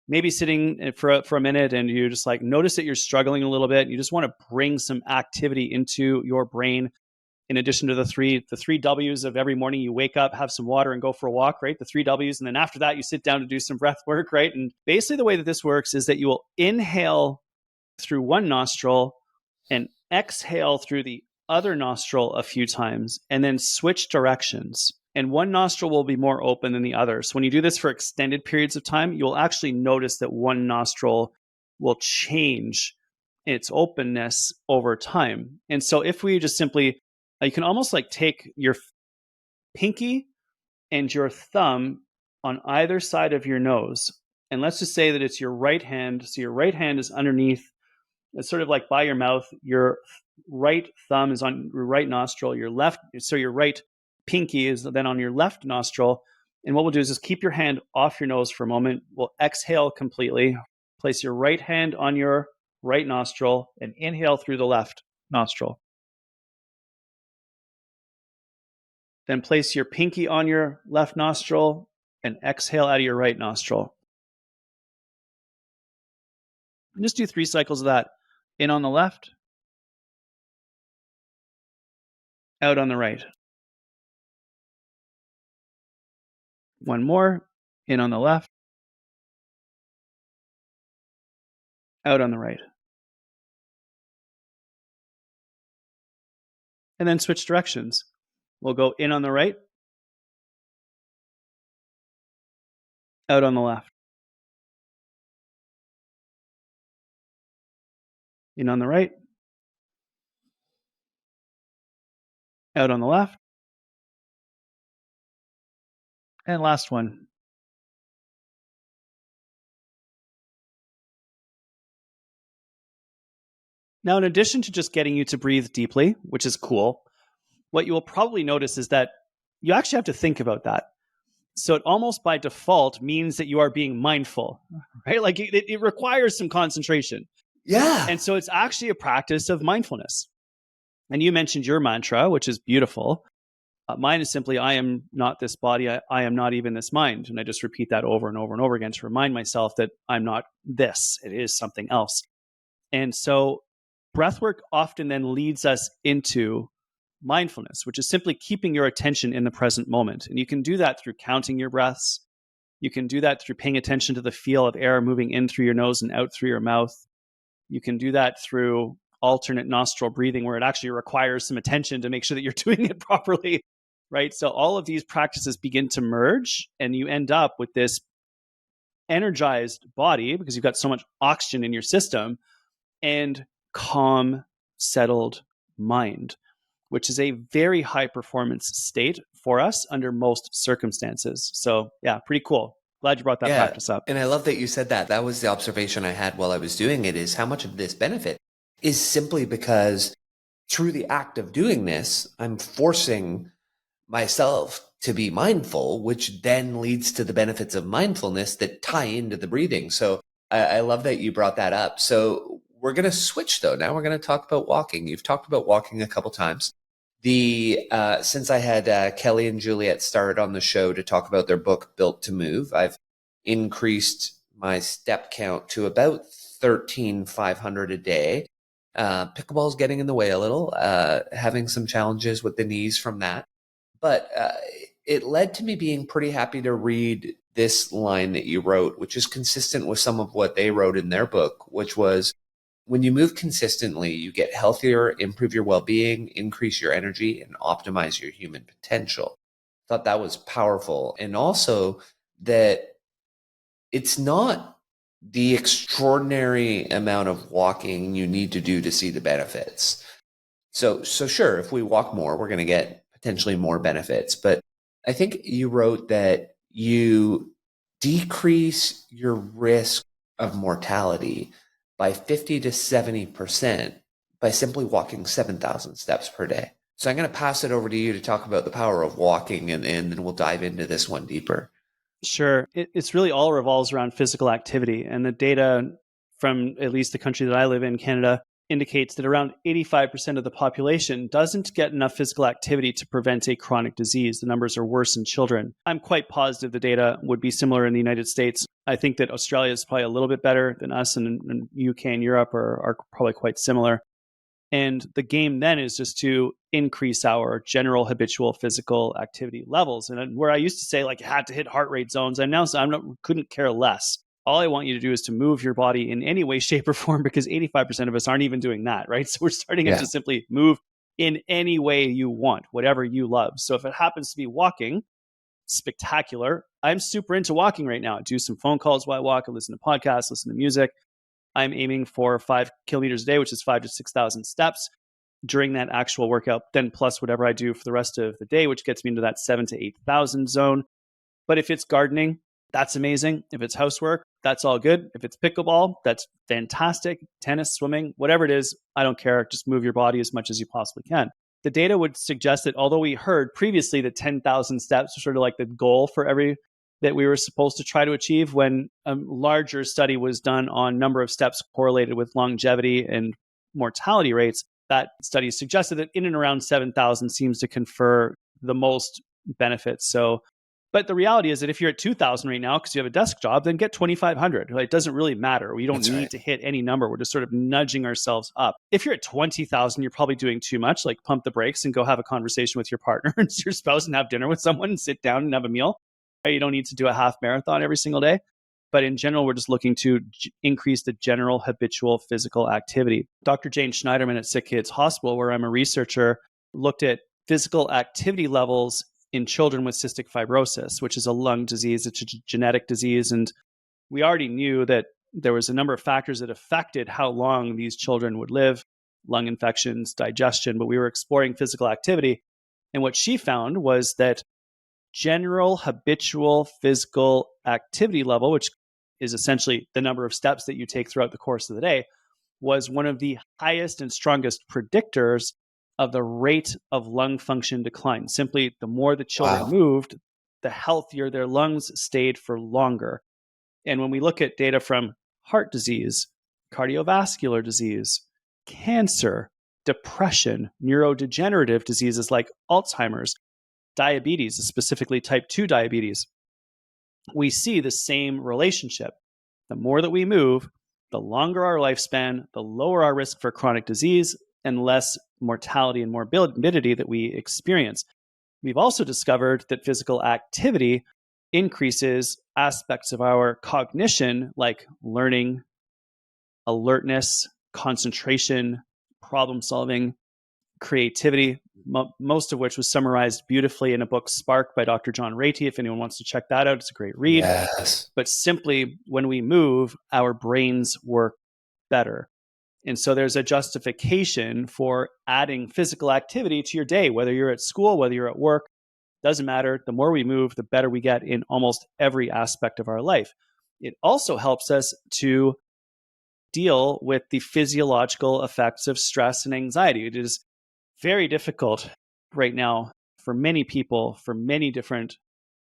maybe sitting for a minute and you just like notice that you're struggling a little bit, you just want to bring some activity into your brain. In addition to the three W's of every morning, you wake up, have some water, and go for a walk, right? The 3 W's. And then after that, you sit down to do some breath work, right? And basically the way that this works is that you will inhale through one nostril and exhale through the other nostril a few times, and then switch directions. And one nostril will be more open than the other. So when you do this for extended periods of time, you'll actually notice that one nostril will change its openness over time. And so if we just simply, you can almost like take your pinky and your thumb on either side of your nose. And let's just say that it's your right hand. So your right hand is underneath, it's sort of like by your mouth. Your right thumb is on your right nostril. Your right pinky is then on your left nostril. And what we'll do is just keep your hand off your nose for a moment. We'll exhale completely. Place your right hand on your right nostril and inhale through the left nostril. Then place your pinky on your left nostril and exhale out of your right nostril. And just do 3 cycles of that. In on the left, out on the right. One more. In on the left, out on the right. And then switch directions. We'll go in on the right, out on the left. In on the right, out on the left. And last one. Now, in addition to just getting you to breathe deeply, which is cool, what you will probably notice is that you actually have to think about that. So it almost by default means that you are being mindful, right? Like it requires some concentration. Yeah. And so it's actually a practice of mindfulness. And you mentioned your mantra, which is beautiful. Mine is simply, I am not this body. I am not even this mind. And I just repeat that over and over and over again to remind myself that I'm not this. It is something else. And so breathwork often then leads us into mindfulness, which is simply keeping your attention in the present moment. And you can do that through counting your breaths. You can do that through paying attention to the feel of air moving in through your nose and out through your mouth. You can do that through alternate nostril breathing, where it actually requires some attention to make sure that you're doing it properly, right? So all of these practices begin to merge, and you end up with this energized body because you've got so much oxygen in your system, and calm, settled mind, which is a very high performance state for us under most circumstances. So yeah, pretty cool. Glad you brought that practice up. And I love that you said that. That was the observation I had while I was doing it, is how much of this benefit is simply because through the act of doing this, I'm forcing myself to be mindful, which then leads to the benefits of mindfulness that tie into the breathing. So I love that you brought that up. So we're going to switch though. Now we're going to talk about walking. You've talked about walking a couple times. Since I had Kelly and Juliet started on the show to talk about their book, Built to Move, I've increased my step count to about 13,500 a day. Pickleball's getting in the way a little, having some challenges with the knees from that. But it led to me being pretty happy to read this line that you wrote, which is consistent with some of what they wrote in their book, which was, When you move consistently, you get healthier, improve your well-being, increase your energy, and optimize your human potential. Thought that was powerful. And also that it's not the extraordinary amount of walking you need to do to see the benefits. So sure, if we walk more, we're going to get potentially more benefits. But I think you wrote that you decrease your risk of mortality by 50 to 70% by simply walking 7,000 steps per day. So I'm going to pass it over to you to talk about the power of walking, and then we'll dive into this one deeper. Sure. It's really all revolves around physical activity. And the data from at least the country that I live in, Canada, indicates that around 85% of the population doesn't get enough physical activity to prevent a chronic disease. The numbers are worse in children. I'm quite positive the data would be similar in the United States. I think that Australia is probably a little bit better than us, and UK and Europe are probably quite similar. And the game then is just to increase our general habitual physical activity levels. And where I used to say, like, you had to hit heart rate zones, I now couldn't care less. All I want you to do is to move your body in any way, shape, or form, because 85% of us aren't even doing that, right? So we're starting to simply move in any way you want, whatever you love. So if it happens to be walking, spectacular. I'm super into walking right now. I do some phone calls while I walk. I listen to podcasts, listen to music. I'm aiming for 5 kilometers a day, which is 5,000 to 6,000 steps during that actual workout, then plus whatever I do for the rest of the day, which gets me into that 7,000 to 8,000 zone. But if it's gardening, that's amazing. If it's housework, that's all good. If it's pickleball, that's fantastic. Tennis, swimming, whatever it is, I don't care. Just move your body as much as you possibly can. The data would suggest that although we heard previously that 10,000 steps was sort of like the goal for every that we were supposed to try to achieve, when a larger study was done on number of steps correlated with longevity and mortality rates, that study suggested that in and around 7,000 seems to confer the most benefits. So, but the reality is that if you're at 2,000 right now because you have a desk job, then get 2,500. It doesn't really matter. We don't need to hit any number. We're just sort of nudging ourselves up. If you're at 20,000, you're probably doing too much. Like, pump the brakes and go have a conversation with your partner and your spouse and have dinner with someone and sit down and have a meal. You don't need to do a half marathon every single day. But in general, we're just looking to increase the general habitual physical activity. Dr. Jane Schneiderman at Sick Kids Hospital, where I'm a researcher, looked at physical activity levels in children with cystic fibrosis, which is a lung disease. It's a genetic disease. And we already knew that there was a number of factors that affected how long these children would live, lung infections, digestion, but we were exploring physical activity. And what she found was that general habitual physical activity level, which is essentially the number of steps that you take throughout the course of the day, was one of the highest and strongest predictors of the rate of lung function decline. Simply, the more the children moved, the healthier their lungs stayed for longer. And when we look at data from heart disease, cardiovascular disease, cancer, depression, neurodegenerative diseases like Alzheimer's, diabetes, specifically type 2 diabetes, we see the same relationship. The more that we move, the longer our lifespan, the lower our risk for chronic disease, and less mortality and morbidity that we experience. We've also discovered that physical activity increases aspects of our cognition, like learning, alertness, concentration, problem solving, creativity, most of which was summarized beautifully in a book, Spark, by Dr. John Ratey. If anyone wants to check that out, it's a great read. Yes. But simply, when we move, our brains work better. And so there's a justification for adding physical activity to your day, whether you're at school, whether you're at work, doesn't matter. The more we move, the better we get in almost every aspect of our life. It also helps us to deal with the physiological effects of stress and anxiety. It is very difficult right now for many people for many different,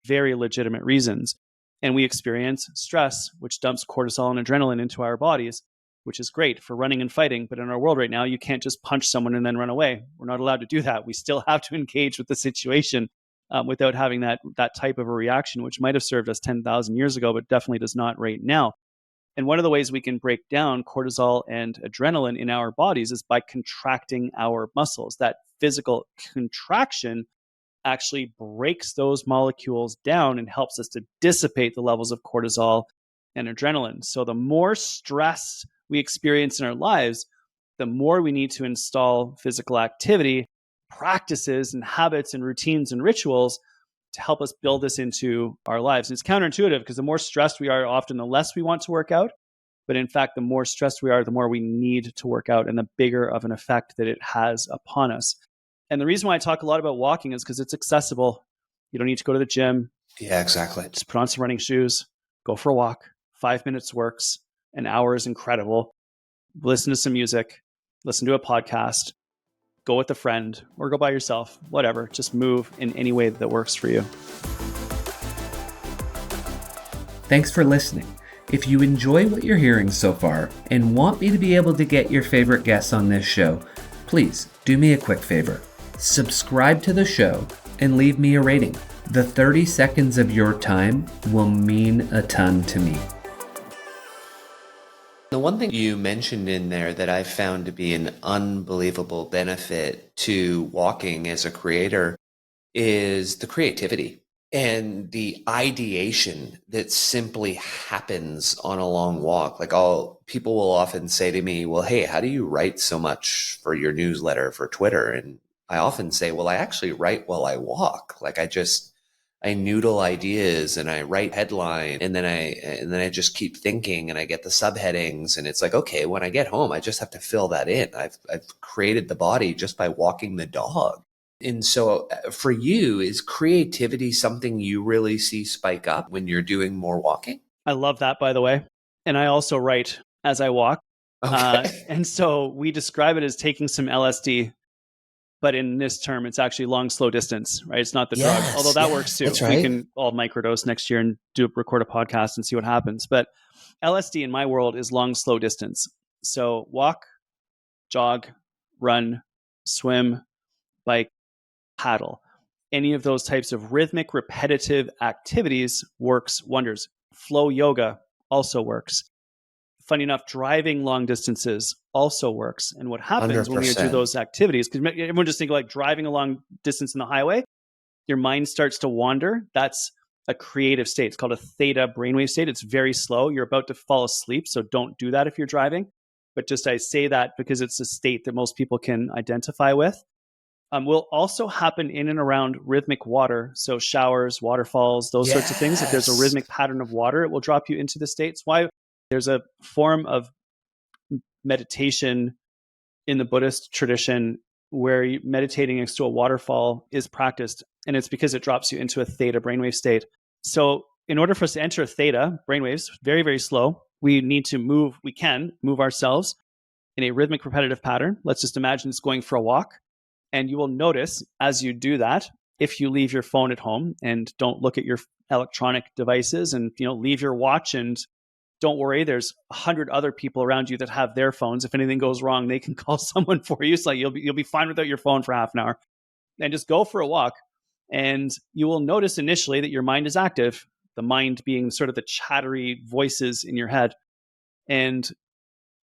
very legitimate reasons. And we experience stress, which dumps cortisol and adrenaline into our bodies, which is great for running and fighting. But in our world right now, you can't just punch someone and then run away. We're not allowed to do that. We still have to engage with the situation without having that type of a reaction, which might have served us 10,000 years ago, but definitely does not right now. And one of the ways we can break down cortisol and adrenaline in our bodies is by contracting our muscles. That physical contraction actually breaks those molecules down and helps us to dissipate the levels of cortisol and adrenaline. So the more stress we experience in our lives, the more we need to install physical activity, practices and habits and routines and rituals to help us build this into our lives. And it's counterintuitive because the more stressed we are, often the less we want to work out. But in fact, the more stressed we are, the more we need to work out and the bigger of an effect that it has upon us. And the reason why I talk a lot about walking is because it's accessible. You don't need to go to the gym. Yeah, exactly. Just put on some running shoes, go for a walk. 5 minutes works. An hour is incredible. Listen to some music, listen to a podcast, go with a friend or go by yourself, whatever. Just move in any way that works for you. Thanks for listening. If you enjoy what you're hearing so far and want me to be able to get your favorite guests on this show, please do me a quick favor. Subscribe to the show and leave me a rating. The 30 seconds of your time will mean a ton to me. The one thing you mentioned in there that I found to be an unbelievable benefit to walking as a creator is the creativity and the ideation that simply happens on a long walk. Like people will often say to me, well, hey, how do you write so much for your newsletter for Twitter? And I often say, well, I actually write while I walk. Like I noodle ideas and I write headline and then I just keep thinking and I get the subheadings and it's like, okay, when I get home, I just have to fill that in. I've created the body just by walking the dog. And so for you, is creativity something you really see spike up when you're doing more walking? I love that, by the way. And I also write as I walk. Okay. And so we describe it as taking some LSD. But in this term, it's actually long, slow distance, right? It's not the drug, although that works too. That's right. We can all microdose next year and record a podcast and see what happens. But LSD in my world is long, slow distance. So walk, jog, run, swim, bike, paddle. Any of those types of rhythmic, repetitive activities works wonders. Flow yoga also works. Funny enough, driving long distances also works. And what happens 100%. when you do those activities, because everyone just think like driving a long distance in the highway, your mind starts to wander. That's a creative state. It's called a theta brainwave state. It's very slow. You're about to fall asleep. So don't do that if you're driving. But just I say that because it's a state that most people can identify with. Will also happen in and around rhythmic water. So showers, waterfalls, those sorts of things. If there's a rhythmic pattern of water, it will drop you into the states. Why? There's a form of meditation in the Buddhist tradition where meditating next to a waterfall is practiced. And it's because it drops you into a theta brainwave state. So in order for us to enter theta brainwaves, very, very slow, we can move ourselves in a rhythmic repetitive pattern. Let's just imagine it's going for a walk. And you will notice as you do that, if you leave your phone at home and don't look at your electronic devices and leave your watch, and don't worry, there's 100 other people around you that have their phones. If anything goes wrong, they can call someone for you. So you'll be fine without your phone for half an hour. And just go for a walk. And you will notice initially that your mind is active, the mind being sort of the chattery voices in your head. And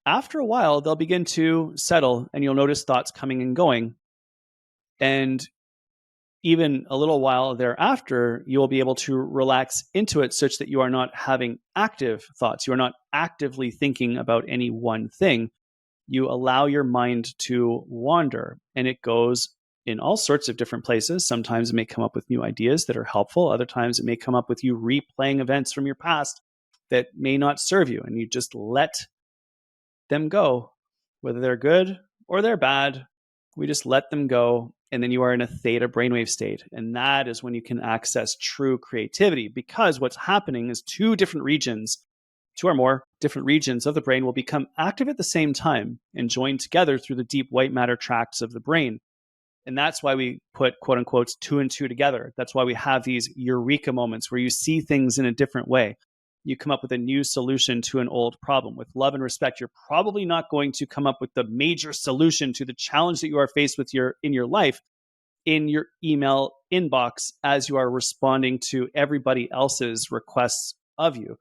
after a while, they'll begin to settle and you'll notice thoughts coming and going. And even a little while thereafter, you will be able to relax into it such that you are not having active thoughts. You are not actively thinking about any one thing. You allow your mind to wander, and it goes in all sorts of different places. Sometimes it may come up with new ideas that are helpful. Other times it may come up with you replaying events from your past that may not serve you, and you just let them go, whether they're good or they're bad. We just let them go. And then you are in a theta brainwave state. And that is when you can access true creativity, because what's happening is two or more different regions of the brain will become active at the same time and join together through the deep white matter tracts of the brain. And that's why we put quote unquote 2 and 2 together. That's why we have these eureka moments where you see things in a different way. You come up with a new solution to an old problem. With love and respect, you're probably not going to come up with the major solution to the challenge that you are faced with in your life in your email inbox as you are responding to everybody else's requests of you.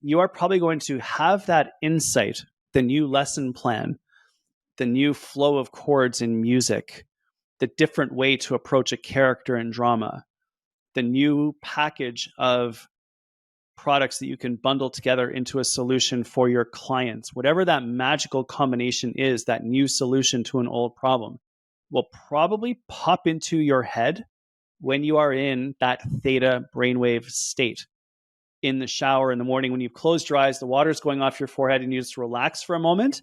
You are probably going to have that insight, the new lesson plan, the new flow of chords in music, the different way to approach a character in drama, the new package of products that you can bundle together into a solution for your clients. Whatever that magical combination is, that new solution to an old problem will probably pop into your head when you are in that theta brainwave state. In the shower in the morning, when you've closed your eyes, the water's going off your forehead and you just relax for a moment,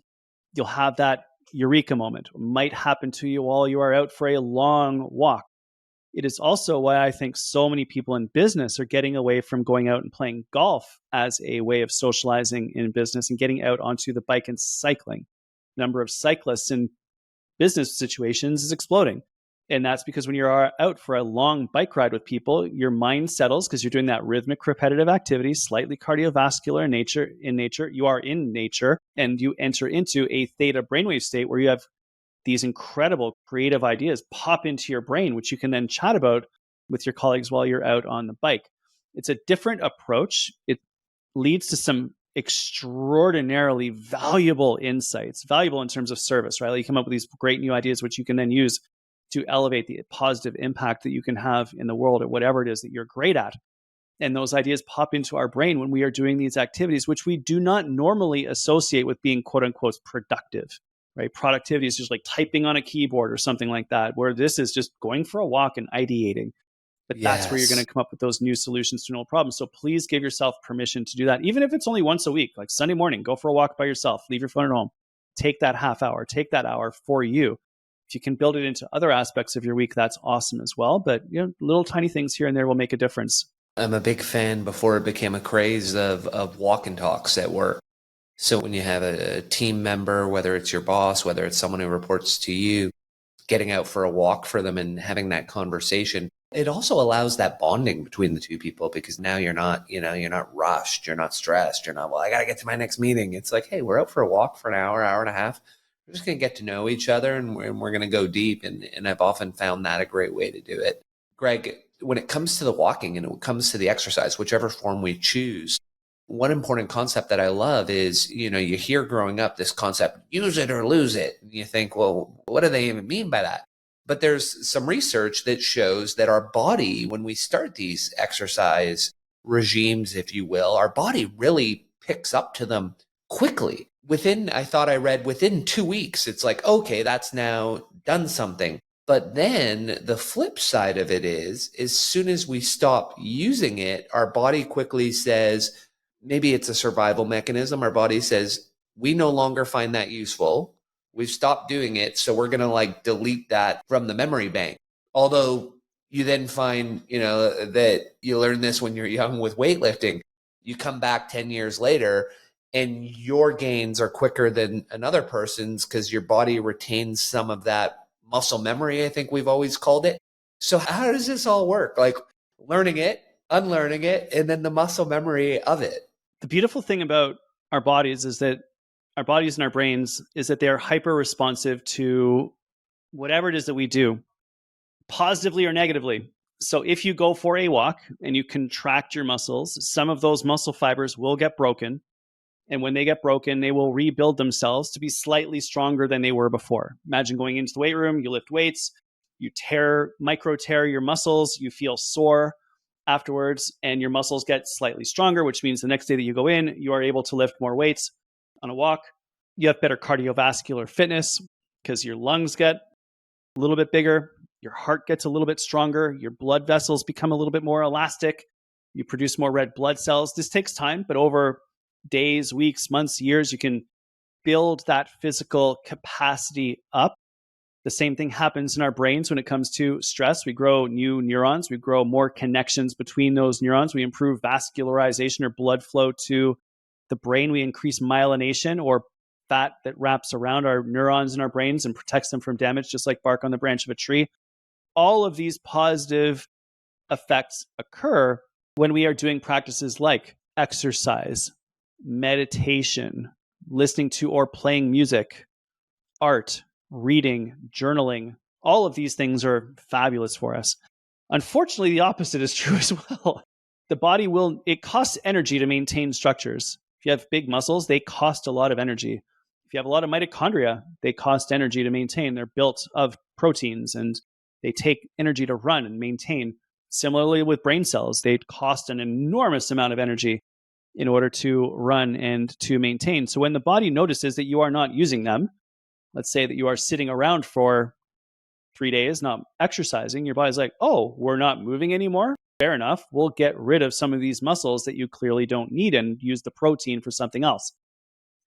you'll have that eureka moment. It might happen to you while you are out for a long walk. It is also why I think so many people in business are getting away from going out and playing golf as a way of socializing in business and getting out onto the bike and cycling. The number of cyclists in business situations is exploding. And that's because when you're out for a long bike ride with people, your mind settles because you're doing that rhythmic, repetitive activity, slightly cardiovascular in nature. You are in nature, and you enter into a theta brainwave state where you have these incredible creative ideas pop into your brain, which you can then chat about with your colleagues while you're out on the bike. It's a different approach. It leads to some extraordinarily valuable insights, valuable in terms of service, right? Like you come up with these great new ideas, which you can then use to elevate the positive impact that you can have in the world at whatever it is that you're great at. And those ideas pop into our brain when we are doing these activities, which we do not normally associate with being quote unquote productive, right? Productivity is just like typing on a keyboard or something like that, where this is just going for a walk and ideating. But that's where you're going to come up with those new solutions to an old problem. So please give yourself permission to do that. Even if it's only once a week, like Sunday morning, go for a walk by yourself, leave your phone at home, take that half hour, take that hour for you. If you can build it into other aspects of your week, that's awesome as well. But little tiny things here and there will make a difference. I'm a big fan, before it became a craze, of walk and talks at work. So when you have a team member, whether it's your boss, whether it's someone who reports to you, getting out for a walk for them and having that conversation, it also allows that bonding between the two people, because now you're not rushed, you're not stressed, you're not, well, I got to get to my next meeting. It's like, hey, we're out for a walk for an hour and a half. We're just going to get to know each other, and we're going to go deep. And I've often found that a great way to do it. Greg, when it comes to the walking and when it comes to the exercise, whichever form we choose, one important concept that I love is, you hear growing up this concept, use it or lose it. And you think, well, what do they even mean by that? But there's some research that shows that our body, when we start these exercise regimes, if you will, our body really picks up to them quickly. I thought I read within 2 weeks, it's like, okay, that's now done something. But then the flip side of it is, as soon as we stop using it, our body quickly says, maybe it's a survival mechanism. Our body says, we no longer find that useful. We've stopped doing it. So we're going to delete that from the memory bank. Although you then find, that you learn this when you're young with weightlifting. You come back 10 years later and your gains are quicker than another person's because your body retains some of that muscle memory, I think we've always called it. So how does this all work? Like learning it, unlearning it, and then the muscle memory of it. The beautiful thing about our bodies is that our bodies and our brains is that they're hyper responsive to whatever it is that we do, positively or negatively. So if you go for a walk and you contract your muscles, some of those muscle fibers will get broken. And when they get broken, they will rebuild themselves to be slightly stronger than they were before. Imagine going into the weight room, you lift weights, you micro tear your muscles, you feel sore afterwards, and your muscles get slightly stronger, which means the next day that you go in, you are able to lift more weights on a walk. You have better cardiovascular fitness because your lungs get a little bit bigger, your heart gets a little bit stronger, your blood vessels become a little bit more elastic, you produce more red blood cells. This takes time, but over days, weeks, months, years, you can build that physical capacity up. The same thing happens in our brains when it comes to stress. We grow new neurons. We grow more connections between those neurons. We improve vascularization or blood flow to the brain. We increase myelination, or fat that wraps around our neurons in our brains and protects them from damage, just like bark on the branch of a tree. All of these positive effects occur when we are doing practices like exercise, meditation, listening to or playing music, art, reading, journaling. All of these things are fabulous for us. Unfortunately, the opposite is true as well. The body it costs energy to maintain structures. If you have big muscles, they cost a lot of energy. If you have a lot of mitochondria, they cost energy to maintain. They're built of proteins and they take energy to run and maintain. Similarly with brain cells, they cost an enormous amount of energy in order to run and to maintain. So when the body notices that you are not using them, let's say that you are sitting around for 3 days, not exercising, your body's like, oh, we're not moving anymore. Fair enough. We'll get rid of some of these muscles that you clearly don't need and use the protein for something else.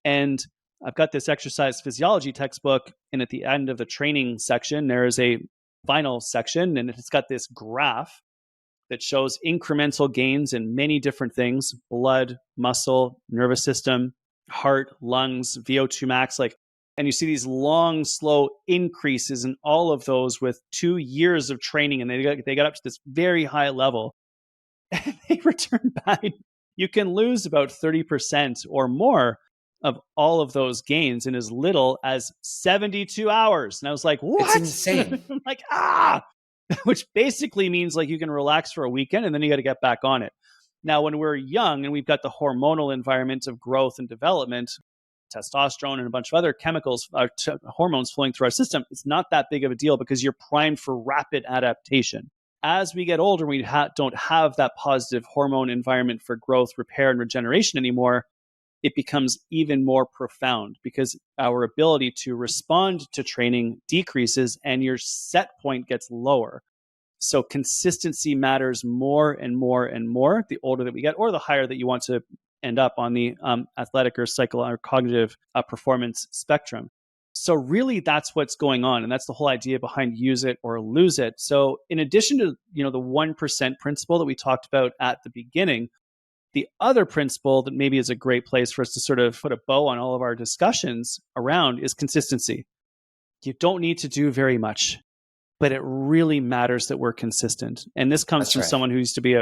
And I've got this exercise physiology textbook. And at the end of the training section, there is a final section, and it's got this graph that shows incremental gains in many different things: blood, muscle, nervous system, heart, lungs, VO2 max, and you see these long, slow increases in all of those with 2 years of training, and they got up to this very high level. And they return back. You can lose about 30% or more of all of those gains in as little as 72 hours. And I was like, what? It's insane. I'm like, which basically means like you can relax for a weekend and then you got to get back on it. Now, when we're young and we've got the hormonal environment of growth and development, testosterone and a bunch of other chemicals, hormones flowing through our system, it's not that big of a deal because you're primed for rapid adaptation. As we get older, we don't have that positive hormone environment for growth, repair, and regeneration anymore. It becomes even more profound because our ability to respond to training decreases and your set point gets lower. So consistency matters more and more and more the older that we get, or the higher that you want to end up on the athletic or psychological or cognitive performance spectrum. So really that's what's going on. And that's the whole idea behind use it or lose it. So in addition to, the 1% principle that we talked about at the beginning, the other principle that maybe is a great place for us to sort of put a bow on all of our discussions around is consistency. You don't need to do very much, but it really matters that we're consistent. And this comes from someone who used to be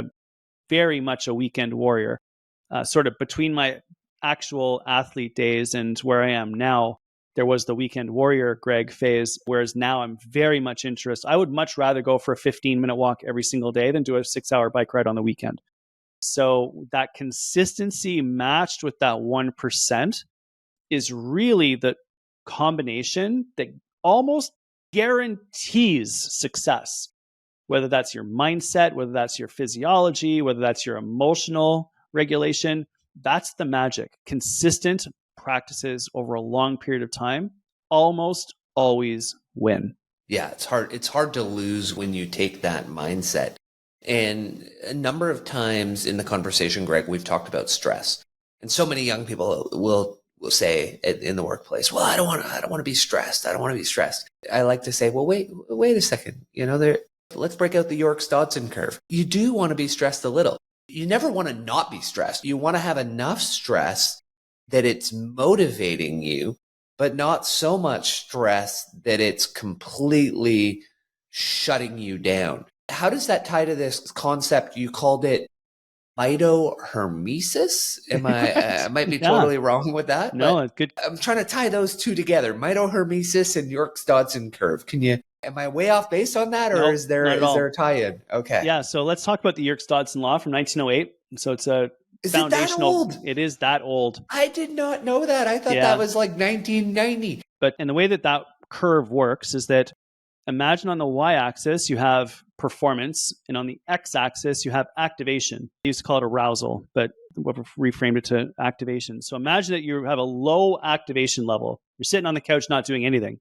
very much a weekend warrior. Sort of between my actual athlete days and where I am now, there was the weekend warrior Greg phase, whereas now I'm very much interested. I would much rather go for a 15-minute walk every single day than do a 6-hour bike ride on the weekend. So that consistency matched with that 1% is really the combination that almost guarantees success, whether that's your mindset, whether that's your physiology, whether that's your emotional regulation. That's the magic. Consistent practices over a long period of time almost always win. Yeah, it's hard. It's hard to lose when you take that mindset. And a number of times in the conversation, Greg, we've talked about stress. And so many young people will say in the workplace, well, I don't want to be stressed. I don't want to be stressed. I like to say, well, wait a second. Let's break out the Yerkes-Dodson curve. You do want to be stressed a little. You never want to not be stressed. You want to have enough stress that it's motivating you, but not so much stress that it's completely shutting you down. How does that tie to this concept? You called it mitohermesis. I might be totally wrong with that. No, it's good. I'm trying to tie those two together: mitohermesis and Yerkes-Dodson curve. Am I way off base on that, or Nope, is there a tie-in? Okay. Yeah. So let's talk about the Yerkes-Dodson law from 1908. So it's a foundational. It is that old. I did not know that. I thought that was like 1990. And the way that curve works is that imagine on the y-axis you have performance, and on the x-axis you have activation. I used to call it arousal, but we've reframed it to activation. So imagine that you have a low activation level. You're sitting on the couch not doing anything.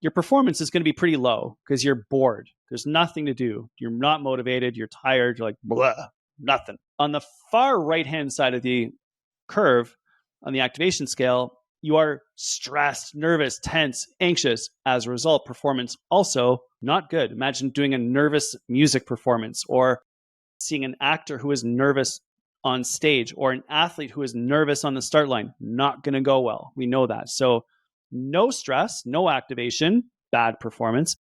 Your performance is going to be pretty low because you're bored. There's nothing to do. You're not motivated. You're tired. You're like, blah, nothing. On the far right-hand side of the curve, on the activation scale, you are stressed, nervous, tense, anxious. As a result, performance also not good. Imagine doing a nervous music performance, or seeing an actor who is nervous on stage, or an athlete who is nervous on the start line. Not going to go well. We know that. So no stress, no activation, bad performance.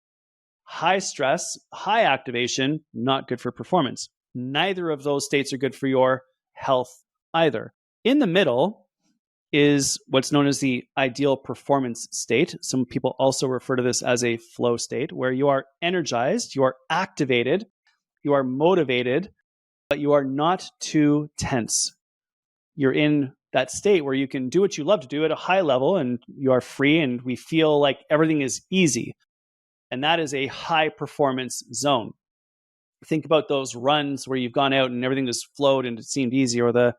High stress, high activation, not good for performance. Neither of those states are good for your health either. In the middle is what's known as the ideal performance state. Some people also refer to this as a flow state, where you are energized, you are activated, you are motivated, but you are not too tense. You're in that state where you can do what you love to do at a high level, and you are free, and we feel like everything is easy. And that is a high performance zone. Think about those runs where you've gone out and everything just flowed and it seemed easy, or the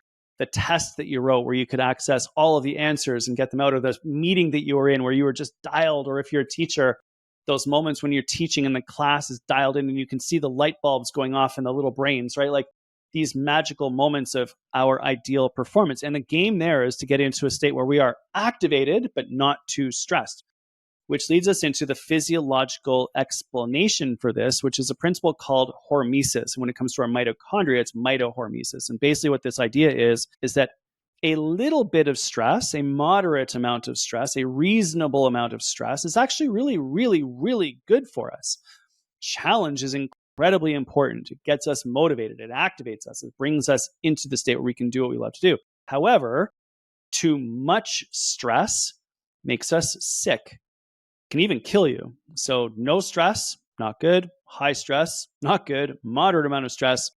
test that you wrote where you could access all of the answers and get them out, or the meeting that you were in where you were just dialed, or if you're a teacher, those moments when you're teaching and the class is dialed in and you can see the light bulbs going off in the little brains, right? Like these magical moments of our ideal performance. And the game there is to get into a state where we are activated, but not too stressed, which leads us into the physiological explanation for this, which is a principle called hormesis. And when it comes to our mitochondria, it's mitohormesis. And basically what this idea is that a little bit of stress, a moderate amount of stress, a reasonable amount of stress is actually really, really, really good for us. Challenge is incredibly important. It gets us motivated. It activates us. It brings us into the state where we can do what we love to do. However, too much stress makes us sick. Can even kill you. So no stress, not good. High stress, not good. Moderate amount of stress,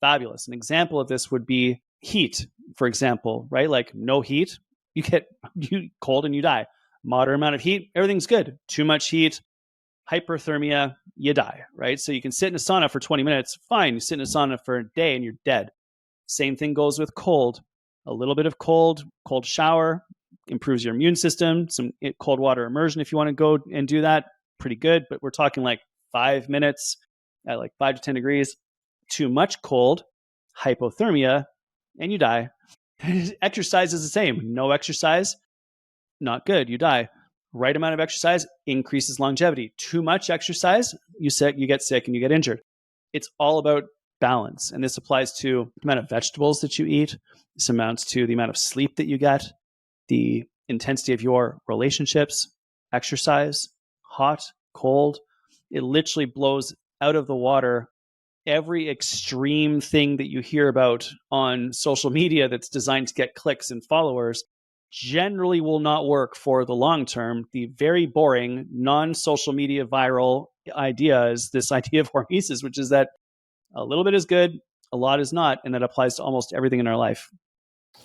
fabulous. An example of this would be heat, for example, right? Like no heat, you get cold and you die. Moderate amount of heat, everything's good. Too much heat, hyperthermia, you die, right? So you can sit in a sauna for 20 minutes, fine. You sit in a sauna for a day and you're dead. Same thing goes with cold. A little bit of cold shower, improves your immune system. Some cold water immersion, if you want to go and do that, pretty good. But we're talking like 5 minutes at like 5 to 10 degrees. Too much cold, hypothermia, and you die. Exercise is the same. No exercise, not good. You die. Right amount of exercise increases longevity. Too much exercise, you get sick and you get injured. It's all about balance. And this applies to the amount of vegetables that you eat. This amounts to the amount of sleep that you get, the intensity of your relationships, exercise, hot, cold. It literally blows out of the water every extreme thing that you hear about on social media that's designed to get clicks and followers. Generally will not work for the long term. The very boring, non-social media viral idea is this idea of hormesis, which is that a little bit is good, a lot is not, and that applies to almost everything in our life.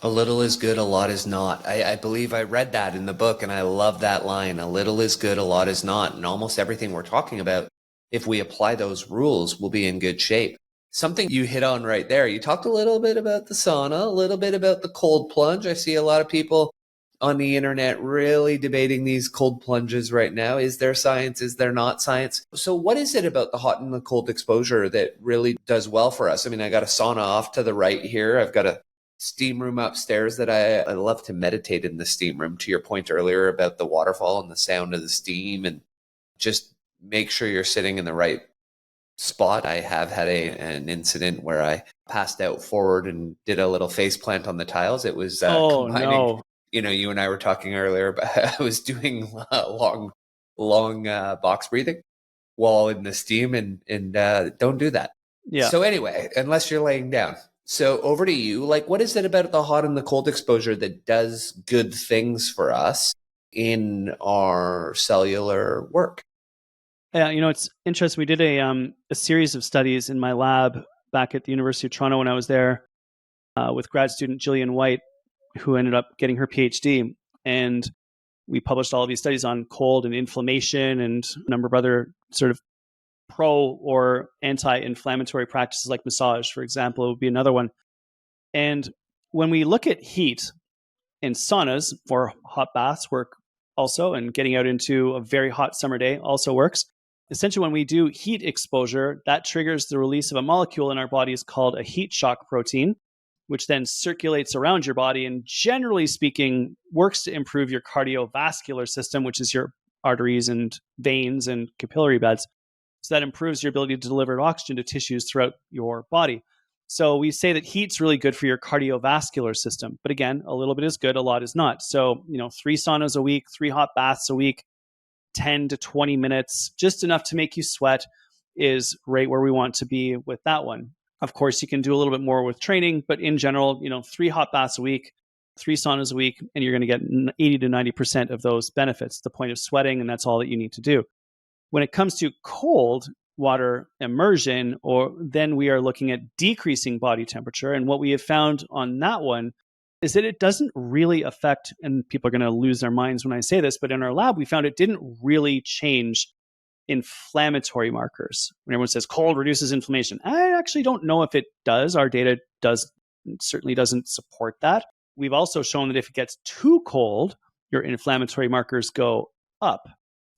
A little is good, a lot is not. I believe I read that in the book, and I love that line. A little is good, a lot is not. And almost everything we're talking about, if we apply those rules, we'll be in good shape. Something you hit on right there, you talked a little bit about the sauna, a little bit about the cold plunge. I see a lot of people on the internet really debating these cold plunges right now. Is there science? Is there not science? So what is it about the hot and the cold exposure that really does well for us? I mean, I got a sauna off to the right here. I've got a steam room upstairs that I love to meditate in the steam room, to your point earlier about the waterfall and the sound of the steam, and just make sure you're sitting in the right spot. I have had an incident where I passed out forward and did a little face plant on the tiles. It was combining, no. You and I were talking earlier, but I was doing long box breathing while in the steam, and don't do that. Yeah. So anyway, unless you're laying down. So over to you. Like, what is it about the hot and the cold exposure that does good things for us in our cellular work? Yeah, it's interesting. We did a series of studies in my lab back at the University of Toronto when I was there with grad student Jillian White, who ended up getting her PhD. And we published all of these studies on cold and inflammation and a number of other sort of pro or anti-inflammatory practices like massage, for example, would be another one. And when we look at heat, and saunas or hot baths work also, and getting out into a very hot summer day also works. Essentially, when we do heat exposure, that triggers the release of a molecule in our bodies called a heat shock protein, which then circulates around your body and, generally speaking, works to improve your cardiovascular system, which is your arteries and veins and capillary beds. So that improves your ability to deliver oxygen to tissues throughout your body. So we say that heat's really good for your cardiovascular system. But again, a little bit is good, a lot is not. So, 3 saunas a week, 3 hot baths a week, 10 to 20 minutes, just enough to make you sweat is right where we want to be with that one. Of course, you can do a little bit more with training, but in general, 3 hot baths a week, 3 saunas a week, and you're going to get 80 to 90% of those benefits, the point of sweating, and that's all that you need to do. When it comes to cold water immersion, then we are looking at decreasing body temperature. And what we have found on that one is that it doesn't really affect, and people are going to lose their minds when I say this, but in our lab, we found it didn't really change inflammatory markers. When everyone says cold reduces inflammation, I actually don't know if it does. Our data certainly doesn't support that. We've also shown that if it gets too cold, your inflammatory markers go up.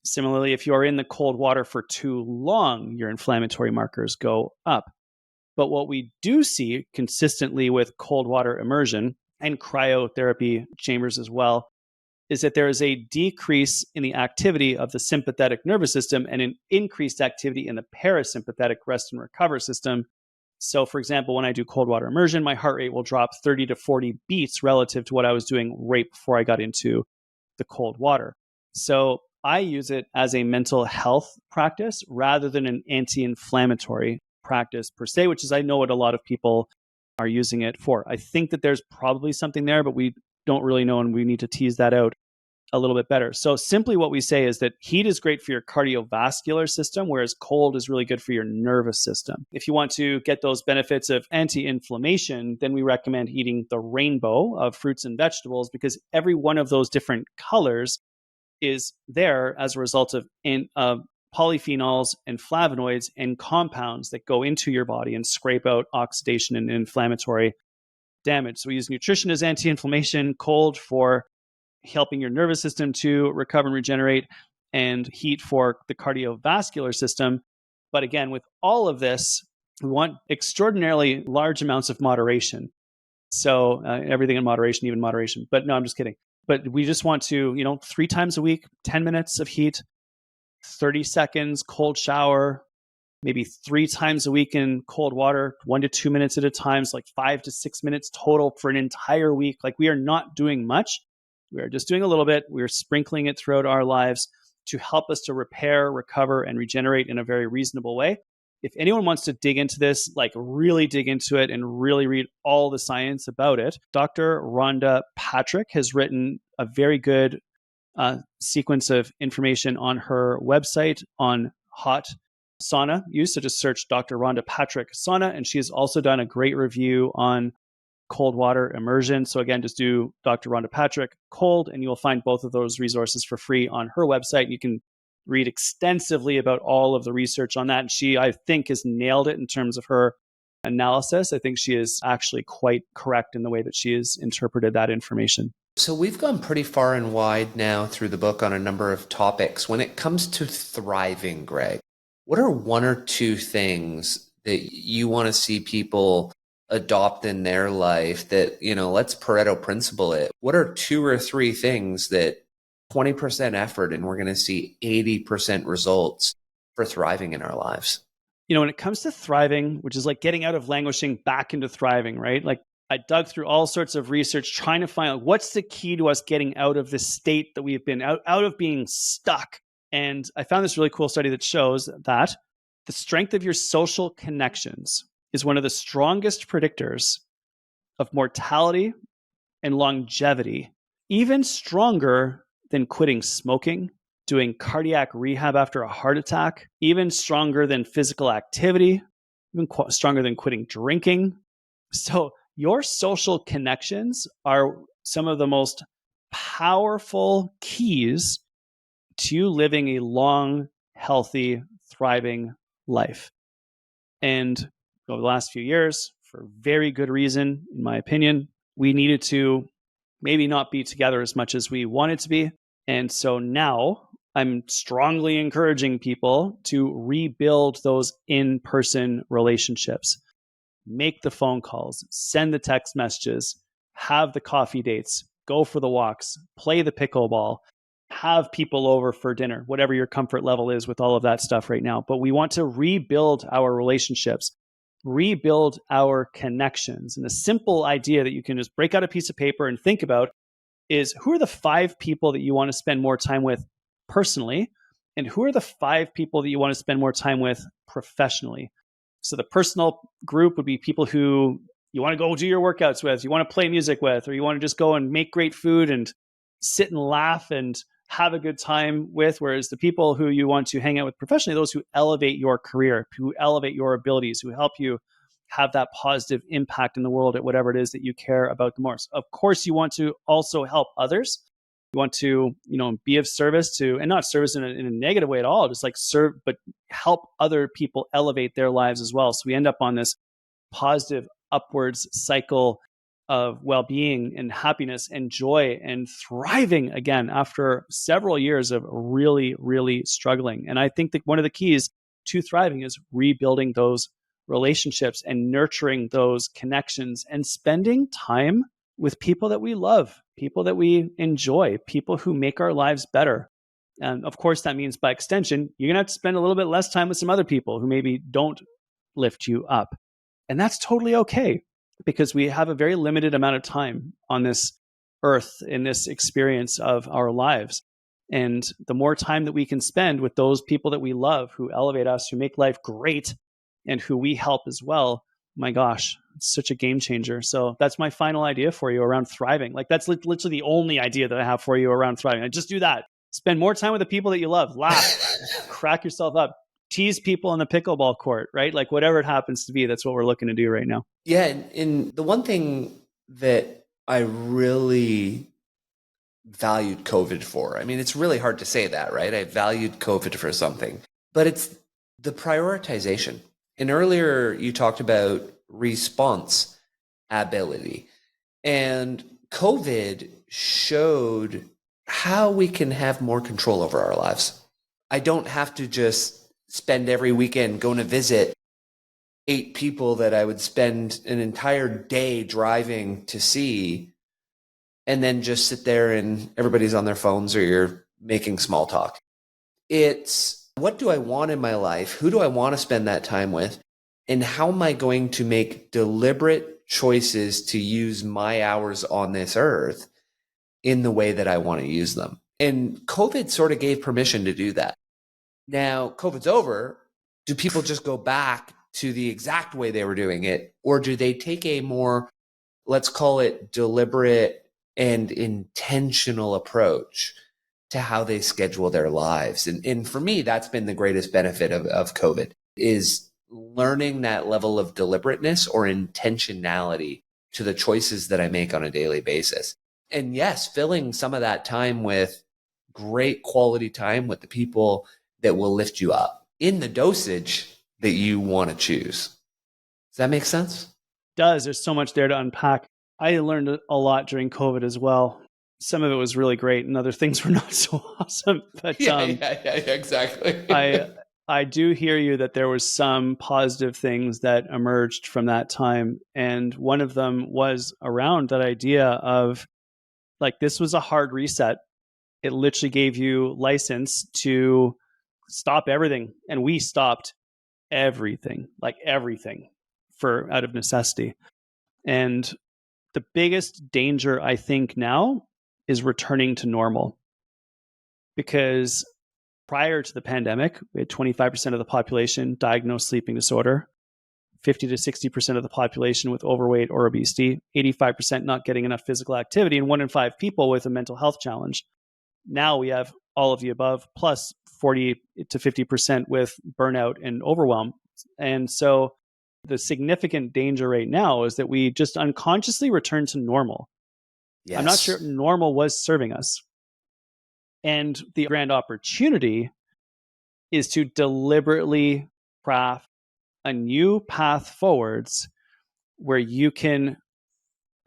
Similarly, if you are in the cold water for too long, your inflammatory markers go up. But what we do see consistently with cold water immersion and cryotherapy chambers as well is that there is a decrease in the activity of the sympathetic nervous system and an increased activity in the parasympathetic rest and recover system. So, for example, when I do cold water immersion, my heart rate will drop 30 to 40 beats relative to what I was doing right before I got into the cold water. So I use it as a mental health practice rather than an anti-inflammatory practice per se, which is I know what a lot of people are using it for. I think that there's probably something there, but we don't really know, and we need to tease that out a little bit better. So simply what we say is that heat is great for your cardiovascular system, whereas cold is really good for your nervous system. If you want to get those benefits of anti-inflammation, then we recommend eating the rainbow of fruits and vegetables, because every one of those different colors is there as a result of polyphenols and flavonoids and compounds that go into your body and scrape out oxidation and inflammatory damage. So we use nutrition as anti-inflammation, cold for helping your nervous system to recover and regenerate, and heat for the cardiovascular system. But again, with all of this, we want extraordinarily large amounts of moderation. So everything in moderation, even moderation. But no, I'm just kidding. But we just want to, 3 times a week, 10 minutes of heat, 30 seconds cold shower, maybe 3 times a week in cold water, 1 to 2 minutes at a time, so like 5 to 6 minutes total for an entire week. Like, we are not doing much. We are just doing a little bit. We are sprinkling it throughout our lives to help us to repair, recover, and regenerate in a very reasonable way. If anyone wants to dig into this, like really dig into it and really read all the science about it, Dr. Rhonda Patrick has written a very good sequence of information on her website on hot sauna use. So just search Dr. Rhonda Patrick sauna, and she has also done a great review on cold water immersion. So again, just do Dr. Rhonda Patrick cold, and you will find both of those resources for free on her website. You can read extensively about all of the research on that. And she, I think, has nailed it in terms of her analysis. I think she is actually quite correct in the way that she has interpreted that information. So we've gone pretty far and wide now through the book on a number of topics. When it comes to thriving, Greg, what are 1 or 2 things that you want to see people adopt in their life that, let's Pareto principle it? What are 2 or 3 things that 20% effort and we're going to see 80% results for thriving in our lives? When it comes to thriving, which is like getting out of languishing back into thriving, right? Like, I dug through all sorts of research trying to find out what's the key to us getting out of this state that we've been out of being stuck. And I found this really cool study that shows that the strength of your social connections is one of the strongest predictors of mortality and longevity, even stronger than quitting smoking, doing cardiac rehab after a heart attack, even stronger than physical activity, even stronger than quitting drinking. So your social connections are some of the most powerful keys to you living a long, healthy, thriving life. And over the last few years, for very good reason, in my opinion, we needed to maybe not be together as much as we wanted to be. And so now I'm strongly encouraging people to rebuild those in-person relationships. Make the phone calls, send the text messages, have the coffee dates, go for the walks, play the pickleball, have people over for dinner, whatever your comfort level is with all of that stuff right now. But we want to rebuild our relationships, rebuild our connections. And a simple idea that you can just break out a piece of paper and think about is, who are the 5 people that you want to spend more time with personally? And who are the 5 people that you want to spend more time with professionally? So the personal group would be people who you want to go do your workouts with, you want to play music with, or you want to just go and make great food and sit and laugh and have a good time with. Whereas the people who you want to hang out with professionally, those who elevate your career, who elevate your abilities, who help you have that positive impact in the world at whatever it is that you care about the most. Of course, you want to also help others, You want to, be of service to, and not service in a negative way at all, just like serve, but help other people elevate their lives as well. So we end up on this positive upwards cycle of well-being and happiness and joy and thriving again after several years of really, really struggling. And I think that one of the keys to thriving is rebuilding those relationships and nurturing those connections and spending time with people that we love, people that we enjoy, people who make our lives better. And of course, that means by extension, you're going to have to spend a little bit less time with some other people who maybe don't lift you up. And that's totally okay, because we have a very limited amount of time on this earth in this experience of our lives. And the more time that we can spend with those people that we love, who elevate us, who make life great, and who we help as well, my gosh, it's such a game changer. So that's my final idea for you around thriving. Like, that's literally the only idea that I have for you around thriving. I just do that. Spend more time with the people that you love. Laugh, crack yourself up, tease people on the pickleball court, right? Like, whatever it happens to be, that's what we're looking to do right now. Yeah. And the one thing that I really valued COVID for, I mean, it's really hard to say that, right? I valued COVID for something, but it's the prioritization. And earlier you talked about response ability, and COVID showed how we can have more control over our lives. I don't have to just spend every weekend going to visit 8 people that I would spend an entire day driving to see, and then just sit there and everybody's on their phones or you're making small talk. It's, what do I want in my life? Who do I want to spend that time with? And how am I going to make deliberate choices to use my hours on this earth in the way that I want to use them? And COVID sort of gave permission to do that. Now, COVID's over. Do people just go back to the exact way they were doing it? Or do they take a more, let's call it, deliberate and intentional approach to how they schedule their lives? And for me, that's been the greatest benefit of COVID, is learning that level of deliberateness or intentionality to the choices that I make on a daily basis. And yes, filling some of that time with great quality time with the people that will lift you up in the dosage that you want to choose. Does that make sense? Does. There's so much there to unpack. I learned a lot during COVID as well. Some of it was really great and other things were not so awesome. But yeah, exactly. I do hear you that there was some positive things that emerged from that time. And one of them was around that idea of, like, this was a hard reset. It literally gave you license to stop everything. And we stopped everything, like everything, out of necessity. And the biggest danger, I think, now is returning to normal. Because prior to the pandemic, we had 25% of the population diagnosed sleeping disorder, 50 to 60% of the population with overweight or obesity, 85% not getting enough physical activity, and 1 in 5 people with a mental health challenge. Now we have all of the above, plus 40 to 50% with burnout and overwhelm. And so the significant danger right now is that we just unconsciously return to normal. Yes. I'm not sure normal was serving us. And the grand opportunity is to deliberately craft a new path forwards where you can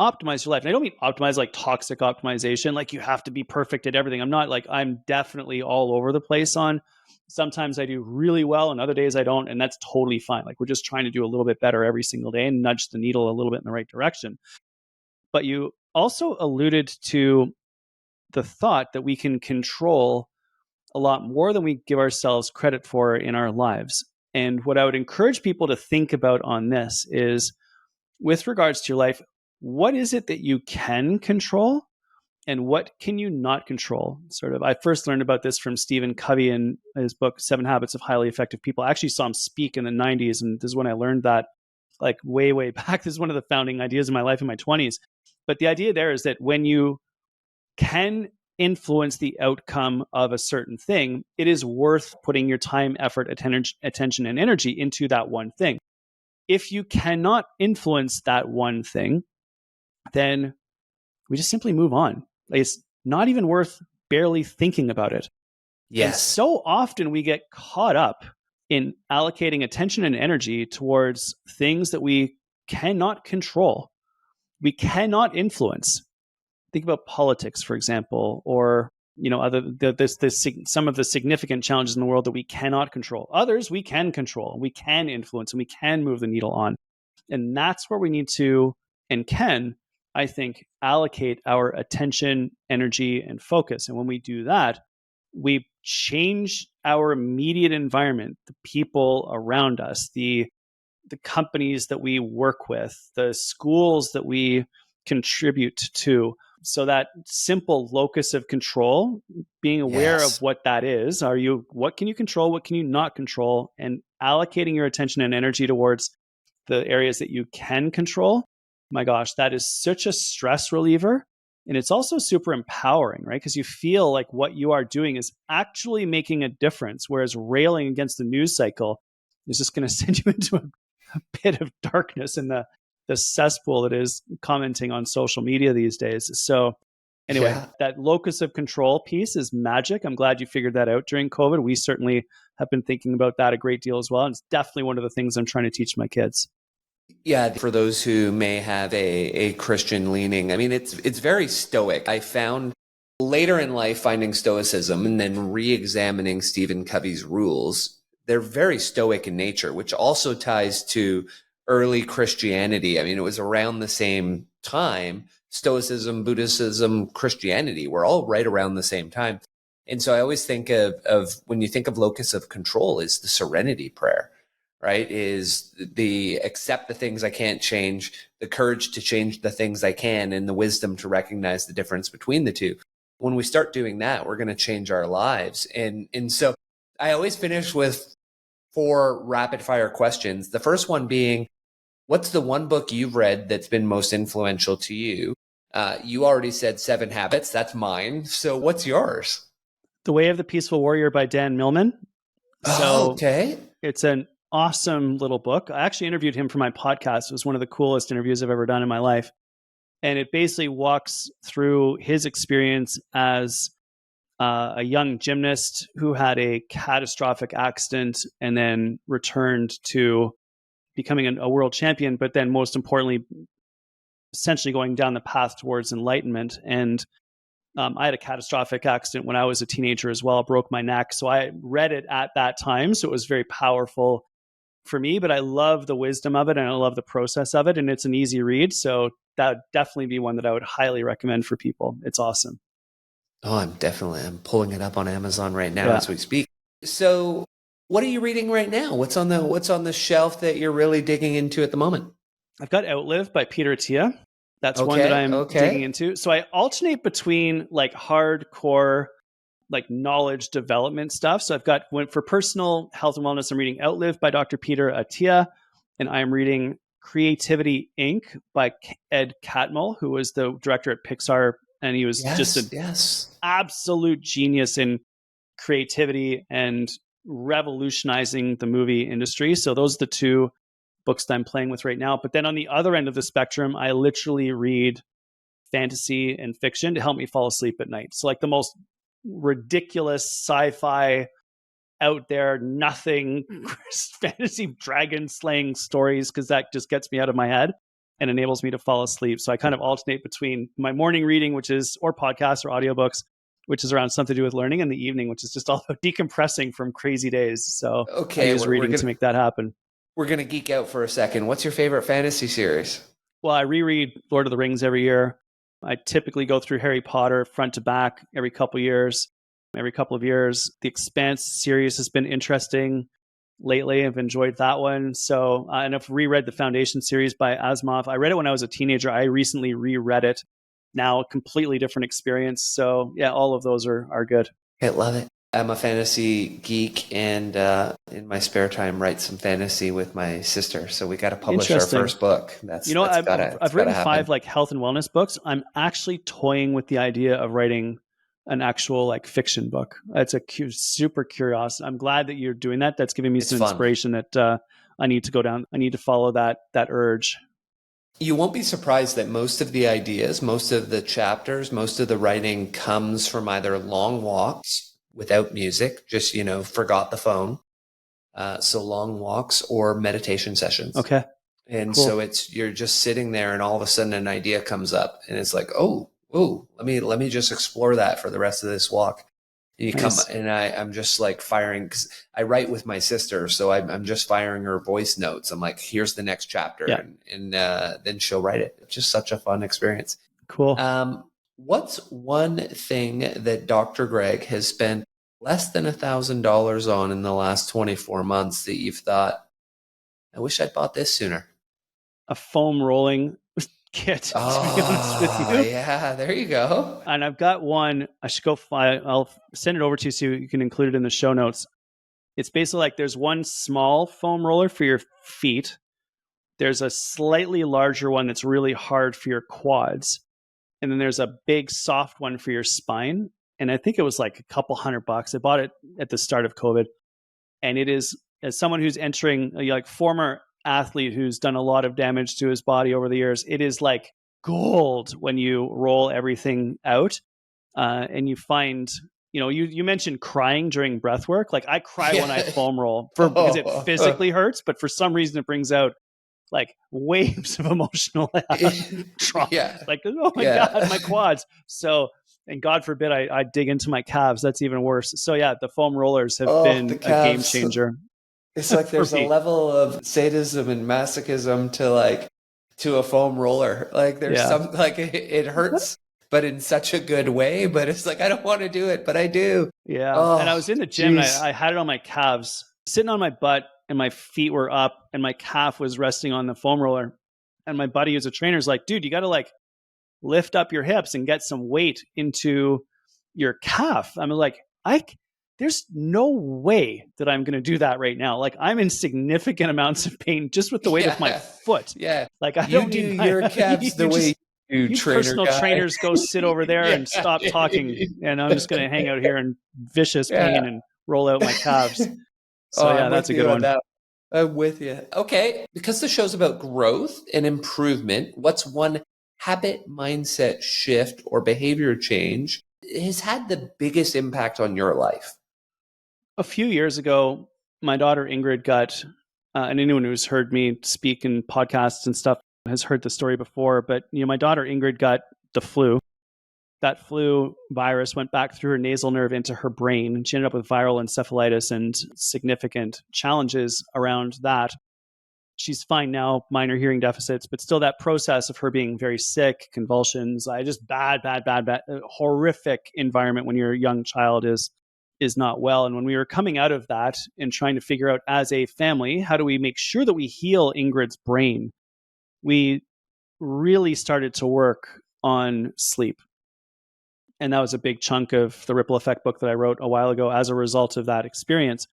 optimize your life. And I don't mean optimize like toxic optimization, like you have to be perfect at everything. I'm definitely all over the place on, sometimes I do really well and other days I don't. And that's totally fine. Like, we're just trying to do a little bit better every single day and nudge the needle a little bit in the right direction. But you also alluded to the thought that we can control a lot more than we give ourselves credit for in our lives. And what I would encourage people to think about on this is, with regards to your life, what is it that you can control and what can you not control? I first learned about this from Stephen Covey in his book, 7 Habits of Highly Effective People. I actually saw him speak in the 90s. And this is when I learned that, like, way, way back. This is one of the founding ideas of my life in my 20s. But the idea there is that when you can influence the outcome of a certain thing, it is worth putting your time, effort, attention, and energy into that one thing. If you cannot influence that one thing, then we just simply move on. It's not even worth barely thinking about it. And Yes. so often we get caught up in allocating attention and energy towards things that we cannot control, we cannot influence. Think about politics, for example, or some of the significant challenges in the world that we cannot control. Others we can control, we can influence, and we can move the needle on. And that's where we need to and can, I think, allocate our attention, energy, and focus. And when we do that, we change our immediate environment, the people around us, the companies that we work with, the schools that we contribute to. So that simple locus of control, being aware Yes. of what that is. What can you control? What can you not control? And allocating your attention and energy towards the areas that you can control. My gosh, that is such a stress reliever. And it's also super empowering, right? Because you feel like what you are doing is actually making a difference. Whereas railing against the news cycle is just going to send you into a pit of darkness in the cesspool that is commenting on social media these days. So anyway, that locus of control piece is magic. I'm glad you figured that out during COVID. We certainly have been thinking about that a great deal as well. And it's definitely one of the things I'm trying to teach my kids. Yeah, for those who may have a Christian leaning, I mean, it's very stoic. I found later in life finding stoicism and then re-examining Stephen Covey's rules. They're very stoic in nature, which also ties to early Christianity. I mean, it was around the same time. Stoicism, Buddhism, Christianity were all right around the same time. And so I always think of when you think of locus of control is the serenity prayer, right? Is the accept the things I can't change, the courage to change the things I can, and the wisdom to recognize the difference between the two. When we start doing that, we're going to change our lives. And so I always finish with 4 rapid fire questions. The first one being, what's the one book you've read that's been most influential to you? You already said 7 Habits. That's mine. So what's yours? The Way of the Peaceful Warrior by Dan Millman. So okay. It's an awesome little book. I actually interviewed him for my podcast. It was one of the coolest interviews I've ever done in my life. And it basically walks through his experience as a young gymnast who had a catastrophic accident and then returned to becoming a world champion, but then most importantly, essentially going down the path towards enlightenment. And I had a catastrophic accident when I was a teenager as well, broke my neck. So I read it at that time. So it was very powerful for me, but I love the wisdom of it and I love the process of it. And it's an easy read. So that would definitely be one that I would highly recommend for people. It's awesome. Oh, I'm pulling it up on Amazon right now as we speak. So what are you reading right now? What's on the shelf that you're really digging into at the moment? I've got Outlive by Peter Attia. That's one that I'm digging into. So I alternate between like hardcore, like knowledge development stuff. So for personal health and wellness, I'm reading Outlive by Dr. Peter Attia, and I'm reading Creativity Inc. by Ed Catmull, who was the director at Pixar, and he was just an absolute genius in creativity and revolutionizing the movie industry. So those are the 2 books that I'm playing with right now. But then on the other end of the spectrum, I literally read fantasy and fiction to help me fall asleep at night. So like the most ridiculous sci-fi out there, nothing fantasy dragon slaying stories, because that just gets me out of my head and enables me to fall asleep. So I kind of alternate between my morning reading, or podcasts or audiobooks, which is around something to do with learning, and the evening, which is just all about decompressing from crazy days. So I use reading to make that happen. We're going to geek out for a second. What's your favorite fantasy series? Well, I reread Lord of the Rings every year. I typically go through Harry Potter front to back every couple of years. The Expanse series has been interesting lately. I've enjoyed that one. So, and I've reread the Foundation series by Asimov. I read it when I was a teenager. I recently reread it. Now, a completely different experience. So, yeah, all of those are good. I love it. I'm a fantasy geek, and in my spare time, write some fantasy with my sister. So we got to publish our first book. I've written 5 like health and wellness books. I'm actually toying with the idea of writing an actual like fiction book. It's super curious. I'm glad that you're doing that. That's giving me some inspiration that I need to go down. I need to follow that urge. You won't be surprised that most of the ideas, most of the chapters, most of the writing comes from either long walks without music, just, forgot the phone. So long walks or meditation sessions. Okay, And cool. so you're just sitting there and all of a sudden an idea comes up and it's like, oh, let me just explore that for the rest of this walk. And you come Nice. and I'm just like firing, because I write with my sister. So I'm just firing her voice notes. I'm like, here's the next chapter. Yeah, And then she'll write it. It's just such a fun experience. cool. What's one thing that Dr. Greg has spent less than $1,000 on in the last 24 months that you've thought, I wish I'd bought this sooner? A foam rolling kit, to be honest with you. Yeah, there you go. And I've got one. I should go find. I'll send it over to you so you can include it in the show notes. It's basically like there's one small foam roller for your feet. There's a slightly larger one that's really hard for your quads. And then there's a big soft one for your spine. And I think it was like a couple $100. I bought it at the start of COVID. And it is, as someone who's entering, like former athlete who's done a lot of damage to his body over the years, it is like gold when you roll everything out. And you find, you mentioned crying during breath work. Like I cry when I foam roll because it physically hurts, but for some reason it brings out like waves of emotional trauma. Yeah. Like, oh my God, my quads. So, and God forbid I dig into my calves. That's even worse. So yeah, the foam rollers have been a game changer. It's like there's a level of sadism and masochism to a foam roller. Like there's some, like it hurts, but in such a good way. But it's like, I don't want to do it, but I do. Yeah. And I was in the gym and I had it on my calves, sitting on my butt, and my feet were up and my calf was resting on the foam roller. And my buddy who's a trainer is like, dude, you got to like lift up your hips and get some weight into your calf. I'm like, there's no way that I'm going to do that right now. Like I'm in significant amounts of pain just with the weight of my foot. Yeah. Like I don't do need your calves the way you personal trainers go sit over there and stop talking. And I'm just going to hang out here in vicious pain and roll out my calves. So yeah, that's a good one. I'm with you. Okay. Because the show's about growth and improvement, what's one habit, mindset shift, or behavior change has had the biggest impact on your life? A few years ago, my daughter Ingrid got, and anyone who's heard me speak in podcasts and stuff has heard the story before, but my daughter Ingrid got the flu. That flu virus went back through her nasal nerve into her brain. She ended up with viral encephalitis and significant challenges around that. She's fine now, minor hearing deficits, but still that process of her being very sick, convulsions, just bad, horrific environment when your young child is not well. And when we were coming out of that and trying to figure out as a family, how do we make sure that we heal Ingrid's brain? We really started to work on sleep. And that was a big chunk of the Ripple Effect book that I wrote a while ago as a result of that experience.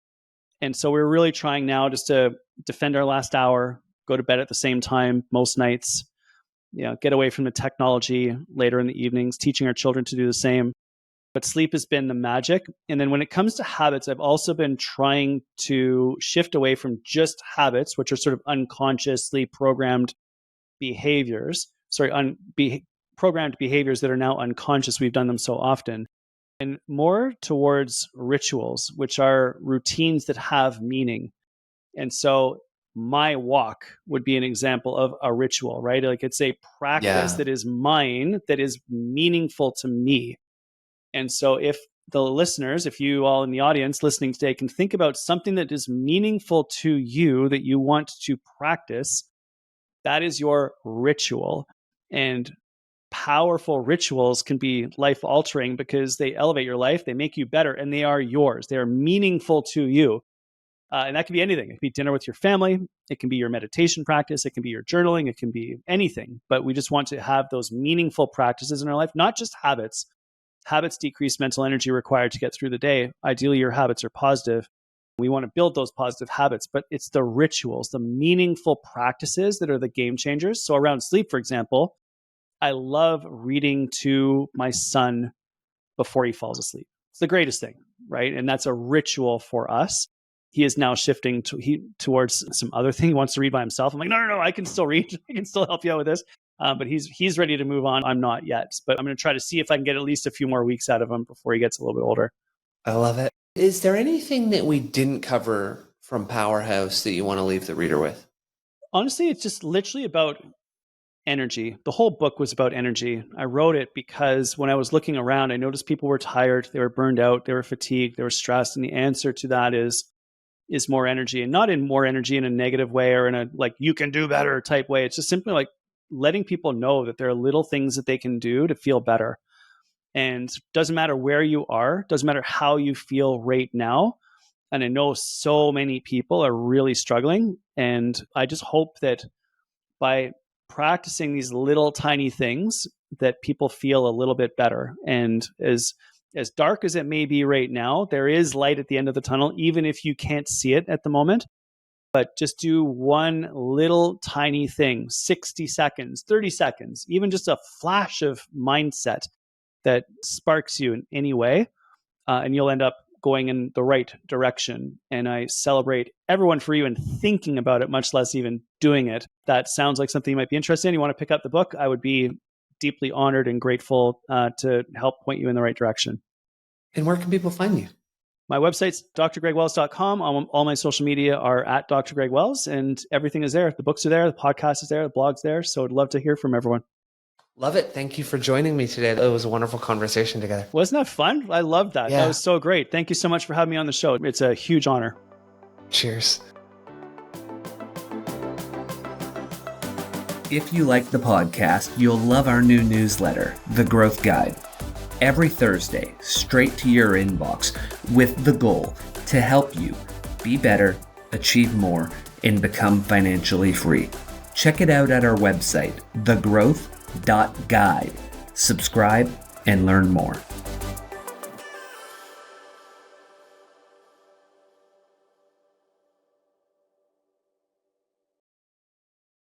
And so we're really trying now just to defend our last hour, go to bed at the same time most nights, get away from the technology later in the evenings, teaching our children to do the same. But sleep has been the magic. And then when it comes to habits, I've also been trying to shift away from just habits, which are sort of unconsciously programmed behaviors, programmed behaviors that are now unconscious. We've done them so often. And more towards rituals, which are routines that have meaning. And so my walk would be an example of a ritual, right? Like it's a practice that is mine, that is meaningful to me. And so if the listeners, if you all in the audience listening today can think about something that is meaningful to you that you want to practice, that is your ritual. And powerful rituals can be life altering because they elevate your life, they make you better, and they are yours. They are meaningful to you. And that can be anything. It can be dinner with your family. It can be your meditation practice. It can be your journaling. It can be anything. But we just want to have those meaningful practices in our life, not just habits. Habits decrease mental energy required to get through the day. Ideally, your habits are positive. We want to build those positive habits, but it's the rituals, the meaningful practices that are the game changers. So around sleep, for example, I love reading to my son before he falls asleep. It's the greatest thing, right? And that's a ritual for us. he is now shifting towards some other thing. He wants to read by himself. I'm like, no, I can still read. I can still help you out with this. But he's ready to move on. I'm not yet, but I'm going to try to see if I can get at least a few more weeks out of him before he gets a little bit older. I love it. Is there anything that we didn't cover from Powerhouse that you want to leave the reader with? Honestly, it's just literally about energy. The whole book was about energy. I wrote it because when I was looking around, I noticed people were tired, they were burned out, they were fatigued, they were stressed. And the answer to that is more energy, and not in more energy in a negative way or in a like, you can do better type way. It's just simply like letting people know that there are little things that they can do to feel better. And doesn't matter where you are, doesn't matter how you feel right now. And I know so many people are really struggling. And I just hope that by practicing these little tiny things that people feel a little bit better. And as dark as it may be right now, there is light at the end of the tunnel, even if you can't see it at the moment. But just do one little tiny thing, 60 seconds, 30 seconds, even just a flash of mindset that sparks you in any way, and you'll end up going in the right direction. And I celebrate everyone for even thinking about it, much less even doing it. That sounds like something you might be interested in. You want to pick up the book? I would be deeply honored and grateful to help point you in the right direction. And where can people find you? My website's drgregwells.com. All my social media are at Dr. Greg Wells, and everything is there. The books are there, the podcast is there, the blog's there. So I'd love to hear from everyone. Love it. Thank you for joining me today. It was a wonderful conversation together. Wasn't that fun? I loved that. Yeah. That was so great. Thank you so much for having me on the show. It's a huge honor. Cheers. If you like the podcast, you'll love our new newsletter, The Growth Guide. Every Thursday, straight to your inbox, with the goal to help you be better, achieve more, and become financially free. Check it out at our website, thegrowth.guide. Subscribe and learn more.